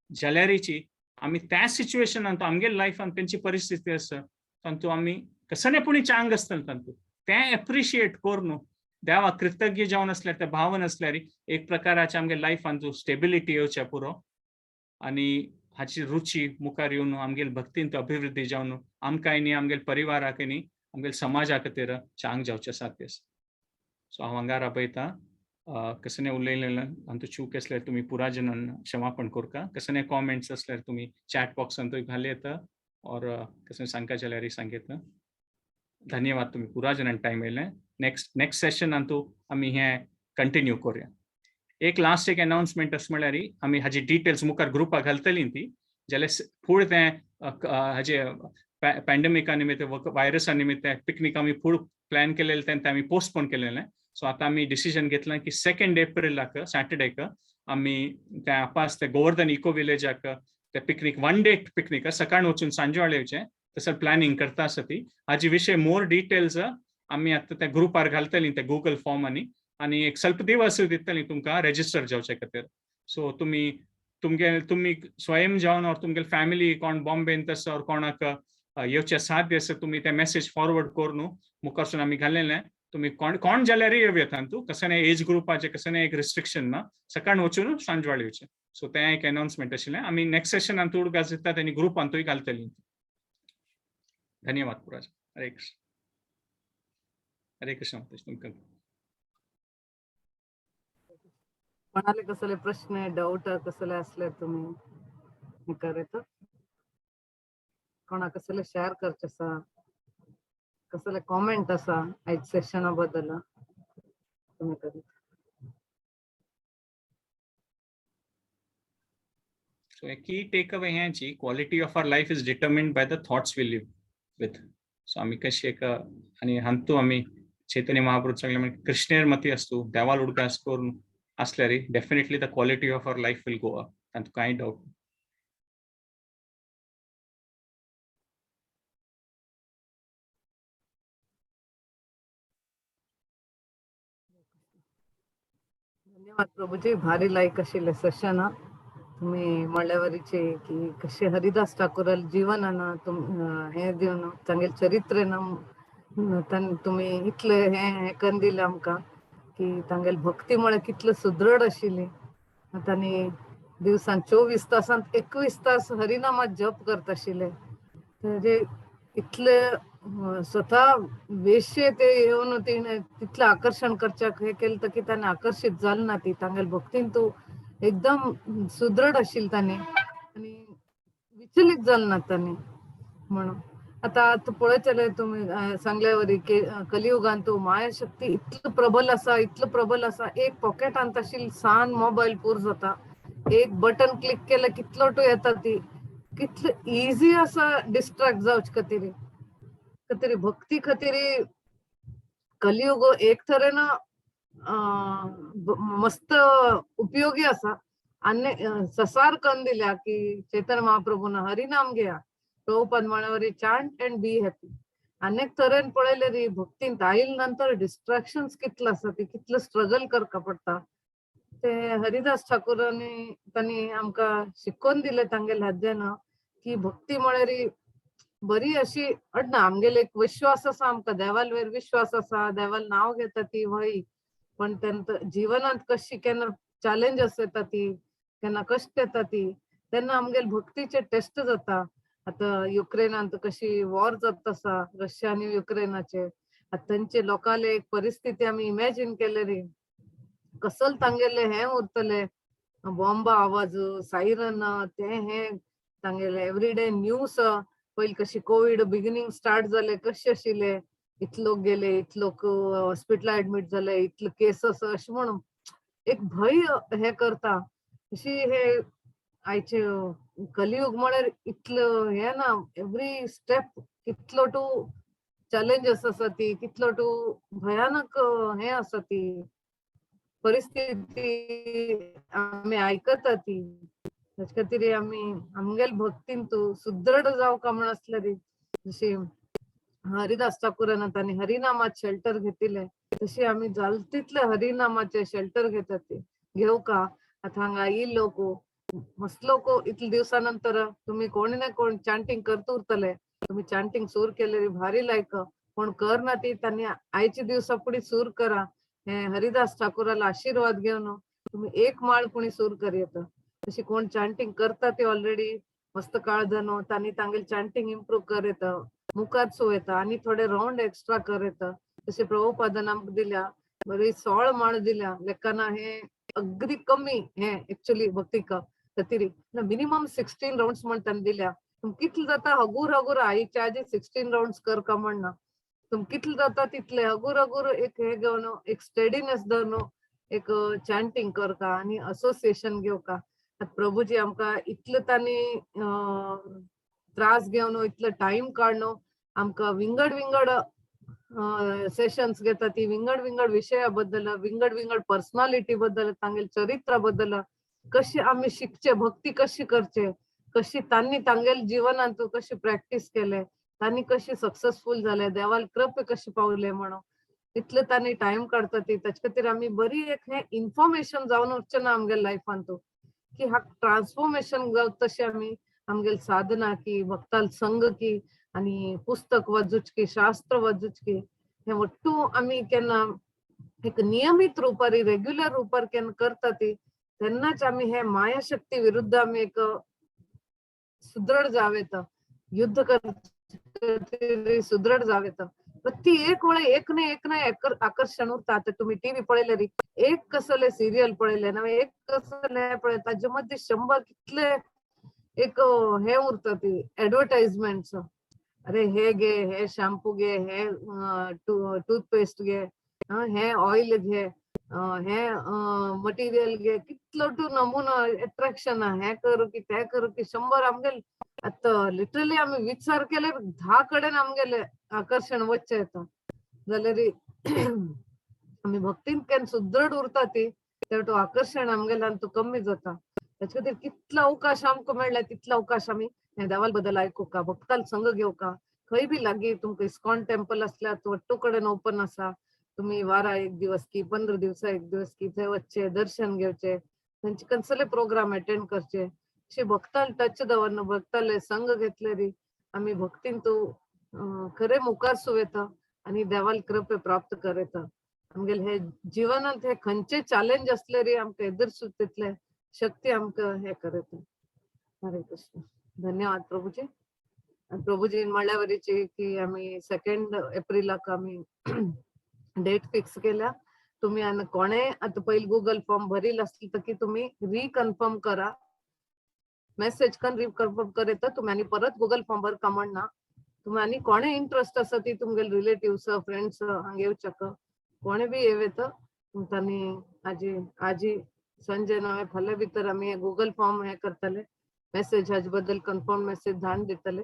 जाल्यारीची आमी त्या सिच्युएशनान आमगेल लायफान खंयची परिस्थिती आसा तांतू आमी कसलेपुणी चांग आसतलें तांतू तें एप्रिशिएट करून देवा कृतज्ञ जावन आसल्यार ते भावन आसल्यार एक प्रकाराचे आमगे लायफान जो स्टेबिलिटी येवचे पुरो आनी हाची रुची मुखार येवन आमगेल भक्तींत अभिवृद्धी जावन आमकांय न्ही आमगेल परिवाराक न्ही आमगेल समाजा खातीर चांग जावचें साध्य आसा. सो हांव हांगा राबयतां कसले उलयलें आनी चूक आसल्यार तुमी पुरा जनान क्षमापण करता कसले कॉमेंट्स आसल्यार तुमी चॅट बॉक्सान थंय घाल येता और कसले सांगता जाल्यार सांगता. धन्यवाद तुम्ही पुरा जनान टायम येयलें. नेक्स्ट सेशनान आमी हें कंटिन्यू करूया. एक लास्ट एक अनाउन्समेंट आसा म्हळ्यार आमी हाजी डिटेल्स मुखार ग्रुपाक घालतलीं ती जाल्यार फूड तें हाजे पॅन्डेमिका निमित्त वायरसा निमित्त पिकनीक आमी फूड प्लॅन केलेलें तें आमी पोस्टपोन केलेलें. सो आतां आमी डिसिजन घेतलां की 2 एप्रिलाक सॅटर्डेक आमी ते आपास ते गोवर्धन इको विलेजाक ते पिकनीक 1 डे पिकनीक सकाळ वचून सांजवेळे येवचें तसं प्लॅनिंग करता आसा ती हाजी विशय मोर डिटेल्स आमी आतां त्या ग्रुपार घालतलीं ते गूगल फॉर्मांनी आनी एक ಸ್ವಲ್ಪ दिवस दितलीं तुमकां रेजिस्टर जावचे खातीर. सो तुमी स्वयं जावन और तुमगेल फॅमिली कोण बॉम्बेंत आसा और कोणाक येवचे साध्य आसा तुमी ते मेसेज फॉरवर्ड करून मुखारसून आमी घाल्लेलें तुमी कोण जाल्यारय येवं तांतू कसले एज ग्रुपाचे कसले एक रिस्ट्रिक्शन ना सकाळ वचून सांजवाळ येवचें. सो तें एक अनाउन्समेंट आशिल्लें आमी नेक्स्ट सेशनान तुका दिता तेणी ग्रुपान थंय घालतलीं. धन्यवाद पुराज. हरे कृष्ण. हरे कृष्ण. तुमकां कोणाले कसले प्रश्न डाऊट कसले असले तुम्ही करायचं कोणा कसले शेअर करचे आसा कसले कॉमेंट आसा आयज सेशना बद्दल तुम्ही करीत. So a key takeaway ह्यांची quality of our life is determined by the thoughts we live with. So आमी कशी एक आनी हांतू आमी चैतन्य महाप्रभू सांगले कृष्णेर मती असतो देवाल उडकास करून असल्यार definitely the quality of our life will go up तांतू कांय डाऊट. धन्यवाद प्रभूजी भारी लायक आशिल्लें सेशन तुम्ही म्हणल्यावरीचे की कशे हरिदास ठाकूर जीवनान हे दिवन तांगेल चरित्रेन तुम्ही इतले हे करून दिले आमकां की तांगेल भक्ती म्हळ्यार कितले सुदृढ आशिल्ली तांणी दिवसान 24 तासांत 21 तास हरिनामात जप करत आशिल्ले. म्हणजे इतले स्वतः वेश्ये ते येवन तिने तितलं आकर्षण करच्याक हे केलं तर की ताणे आकर्षित जालें ना ती तांगेल भक्तीन तू एकदम सुदृढ आशिल्ली ताणे आणि विचलित जालें ना ताणे म्हणून. आता पळयतले तुम्ही सांगल्या वरी की कलियुगान तू मायाशक्ती इतलं प्रबल आसा, इतलं प्रबल आसा, एक पॉकेटांत आशिल्ली सान मोबायल पुरो जाता. एक बटन क्लिक केलं कितलो टू येता ती कितलं इझी असं डिस्ट्रॅक्ट जावच खातीर खातीर भक्ती खातीर कलियुग एक तरेन मस्त उपयोगी आसा. आनी ससार करून दिल्या की चैतन्य महाप्रभून हरिनाम घेया. प्रभुपाद म्हणल्यावरी चांट अँड बी हॅपी. अनेक तरेन पळयले री भक्तींत आयिल्ले नंतर डिस्ट्रॅक्शन्स कितले आसा ती कितलं स्ट्रगल करका पडटा. ते हरिदास ठाकूरांनी तांणी आमकां शिकोवन दिले तांगेले हाद्यान की भक्ती म्हळ्यार बरी अशी ना आमगेले एक विश्वास आसा आमकां देवाल वयर विश्वास आसा देवाल नाव घेता ती वय पण तेंत जीवनांत कशी केन्ना चॅलेंजस येता ती केन्ना कश्ट येता ती तेन्ना आमगेले भक्तीचे टेस्ट जाता. आता युक्रेनांत कशी वॉर जाता आसा रशिया आनी युक्रेनाचे तांचे लोकांले एक परिस्थिती आमी इमॅजिन केले री कसल तांगेले हे उरतले बॉम्ब आवाज सायरन ते हे तांगेले एवरीडे न्यूज पयली कशी कोविड बिगिनिंग स्टार्ट जाले कशे आशिल्ले इतले लोक गेले इतले लोक हॉस्पिटला एडमिट झाले इतले केसेस अशें म्हणून एक भय हे करता अशी हे आयचे कलियुग म्हळ्यार इतलो हे ना एवरी स्टेप कितलो टू चॅलेंजस आसा ती कितलो टू भयानक हे आसा ती परिस्थिती आम्ही आयकता ती त्याच्या खातीर आमी आमगेल भक्तीन तू सुदृढ जावका म्हण आसले री जशी हरिदास ठाकूरान तांणी हरिनामात शेल्टर घेतिले तशी आमी जाल तितले हरिनामाचे शेल्टर घेतात ते घेवका. आता हांगा येयल्ले लोक मस्त लोक इतले दिवसानंतर तुम्ही कोणी ना कोण चॅन्टिंग करता उरतले तुम्ही चॅन्टिंग सूर केले भारी लायक कोण करना ती तांणी आयचे दिवसा फुडें सूर करा. हे हरिदास ठाकूराला आशीर्वाद घेवन तुम्ही एक माळ कोणी सूर करियेता तशी कोण चॅन्टिंग करता ते ऑलरेडी मस्त काळ जाणो तांणी तांगेल चॅन्टिंग इम्प्रूव करता मुखार येता आणि थोडे राउंड एक्स्ट्रा करता तसे प्रभुपादान आमकां दिल्या बरी 16 माळ दिल्या लेकाना हे अगदी कमी हे एक्चुअली भक्तीक खातीर मिनिमम 16 राउंड्स म्हण तांणी दिल्या. कितले जाता हगूर हगूर आईच्या आजी 16 राउंड्स करका म्हणना तुम कितले जाता तितले हगूर हगूर एक हे घेवन एक स्टेडीनेस दवरन एक चॅन्टिंग करका आणि असोसिएशन घेवका. प्रभुजी आमकां इतले तांणी त्रास घेवन इतलो टाइम काडनो आमकां विंगड विंगड सेशन्स घेता ती विंगड विंगड विशया बद्दल विंगड विंगड पर्सनालिटी बद्दल तांगेल चरित्रा बद्दल कशी आमी शिकचे भक्ती कशी करचे कशी तांणी तांगेल जिवनांत कशी प्रॅक्टिस केले तांणी कशी सक्सेसफुल झाले देवाल कृपे कशी पावले म्हणून इतले तांणी टाइम काडता ती त्याच्या खातीर आमी बरी एक हे इन्फॉर्मेशन जावन वचचें ना आमगेल्या लायफान की हा ट्रान्सफॉर्मेशन जावं तशें आमी आमगेल साधना की भक्ताल संघ की आणि पुस्तक वाचूच की शास्त्र वाचूच की हे ಒಟ್ಟು आम्ही केन्ना एक नियमित रूपार रेग्युलर रूपार केन्ना करता ती तेन्नाच आम्ही हे मायाशक्ती विरुद्ध आम्ही एक सुदृढ जावेत युद्ध करता सुदृढ जावेत प्रति एक वेळे एक ना आकर्षण उरता. आता तुम्ही टीव्ही पळयले री एक कसले सिरियल पळयले ना एक कसले पळय ताजे मध्ये 100 कितले एक हे उरता ती ऍडव्हर्टाइजमेंट अरे हे घे हे शॅम्पू घे हे टूथपेस्ट घे हे ऑइल घे हे मटेरियल घे कितलो टू नमुना अट्रॅक्शन हे करू की ते करू की 100 आमगेले आता लिटरली आम्ही विचार केले 10 कडेन आमगेले आकर्षण वच्चे येता जाल्यार आम्ही भक्तीन केन्ना सुदृढ उरता ती तो आकर्षण आमगेल्यान तो कमी जाता. त्याच्या खातीर कितलो अवकाश आमकां मेळ्ळा तितलो अवकाश आमी देवाल बद्दल आयकुका भक्ताल संघ घेवका खंय बी लागीं तुमकां इस्कॉन टेम्पल असल्यार वट्टू कडेन ओपन आसा तुम्ही वारा एक दिवस की 15 दिवसा एक दिवस की थंय वचचे दर्शन घेवचे तांचे कसले प्रोग्राम अटेंड करचे अशे भक्ताल टच दवरना भक्ताले संघ घेतले री आमी भक्तीन तूं खरे मुखार सुवेता आनी देवाल कृपे प्राप्त करता. आमगेले हे जिवनांत हे खंयचे चॅलेंज असले री आमकां एदर तितले शक्ती आमकां हे करता. हरे कृष्ण. धन्यवाद प्रभूजी. आणि प्रभूजी म्हणल्यावरीची की आम्ही 2 एप्रिलाक आम्ही डेट फिक्स केल्या. तुम्ही आणि कोणे आता पहिले गुगल फॉर्म भरील असतील तर की तुम्ही रिकन्फर्म करा. मेसेज कन रिकन्फर्म करे तर तुम्ही आणि परत गुगल फॉर्म भर का म्हणना. तुम्ही आणि कोणे इंटरेस्ट आसा ती तुमगे रिलेटिव्स फ्रेंड्स हांगा येवचक. कोणे बी येवे तर तांणी आजी संजय नावे फाल्यां भितर आमी गुगल फॉर्म हे करतले. मेसेज हाजे बद्दल कन्फर्म मेसेज धाडून दितले.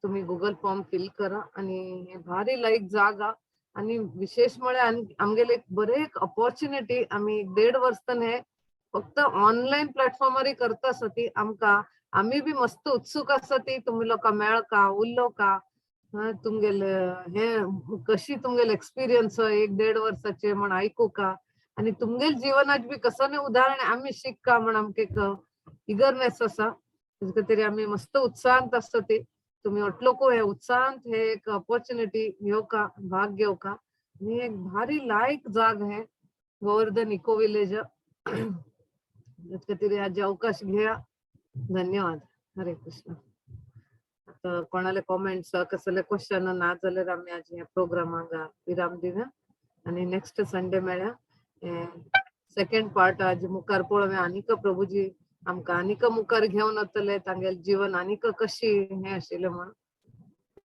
तुम्ही गुगल फॉर्म फिल करा आणि हे भारी लायक जागा आणि विशेष म्हळ्यार आमगेले एक बरे एक अपॉर्च्युनिटी आम्ही 1.5 वर्सान हे फक्त ऑनलाईन प्लॅटफॉर्मार करता आसा ती आमकां आम्ही बी मस्त उत्सुक आसा ती तुम्ही लोकां मेळका उरलो का तुमगेले हे कशी तुमगेले एक्सपिरियन्स 1.5 वर्साचे म्हण ऐकू का आणि तुमगेल जीवनात बी कसं नाही उदाहरण आम्ही शिकका म्हण आमके इगरनेस आसा त्याच्या तरी आम्ही मस्त उत्साहांत आसता ती तुम्ही अटलोको हे उत्साहांत हे एक अपॉर्च्युनिटी घेवका भाग घेवका आणि एक भारी लायक जाग हे गोवर्धन इको विलेज तरी आज अवकाश घेया. धन्यवाद. हरे कृष्ण. आता कोणाले कॉमेंट्स कसले क्वेश्चन ना जाल्यार आम्ही आज ह्या प्रोग्रामाक विराम दिना आणि नेक्स्ट संडे मेळ्या. सेकंड पार्ट आज मुखार पळोवया आनीक प्रभूजी आमकां आनीक मुखार घेवन वतले तांगेले जीवन आनीक कशी हे आशिल्लें म्हणून.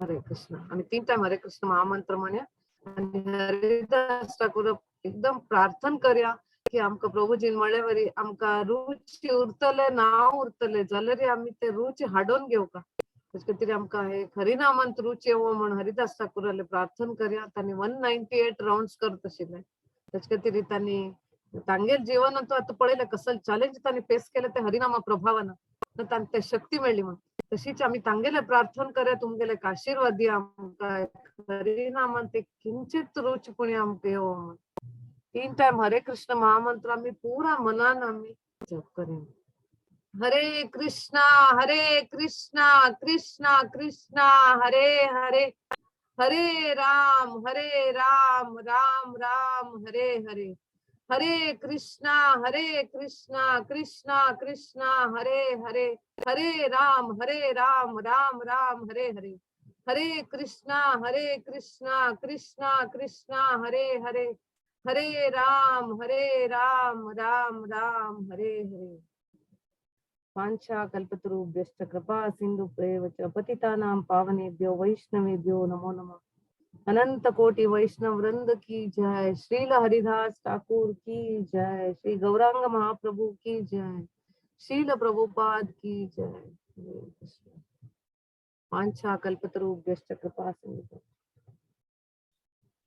हरे कृष्ण. आमी 3 टाइम हरे कृष्ण महामंत्र म्हणया आणि हरिदास ठाकूर एकदम प्रार्थना करया की आमकां प्रभूजीन म्हणले वरी आमकां रुची उरतले ना उरतले जाल्यार आमी ते रुची हाडून घेवका. त्याच्या खातीर आमकां हे हरिनामांत रुची येवो म्हण हरिदास ठाकूराले प्रार्थना करया. तांणी 198 राउंड्स करत आशिल्ले त्याच्या खातीर तांणी तांगेल जीवनांत आता पळयलें कसले चॅलेंज तांणी फेस केले ते हरिनामा प्रभावान तांकां ते शक्ती मेळ्ळी म्हण तशीच आमी तांगेले प्रार्थना करया तुमगेले आशीर्वाद दिया आमकां हरिनामांत एक किंचित रुचपणी आमकां येवो म्हण. 3 टाइम हरे कृष्ण महामंत्र आमी पुरा मनान आमी जप करया. हरे कृष्णा कृष्णा कृष्णा हरे हरे हरे राम राम राम हरे हरे हरे कृष्णा कृष्णा कृष्णा हरे हरे हरे राम राम राम हरे हरे हरे कृष्णा कृष्णा कृष्णा हरे हरे हरे राम राम राम हरे हरे. वाञ्छा कल्पतरुभ्यश्च कृपा सिन्धुभ्येव च पतितानां पावनेभ्यो वैष्णवेभ्यो नमो नमः. अनंत कोटि वैष्णव वृंद की जय. श्रील हरिदास ठाकुर की जय. श्री गौरांग महाप्रभु की जय. श्रील प्रभुपाद की जय. वाञ्छा कल्पतरुभ्यश्च कृपा सिन्धुभ्यः.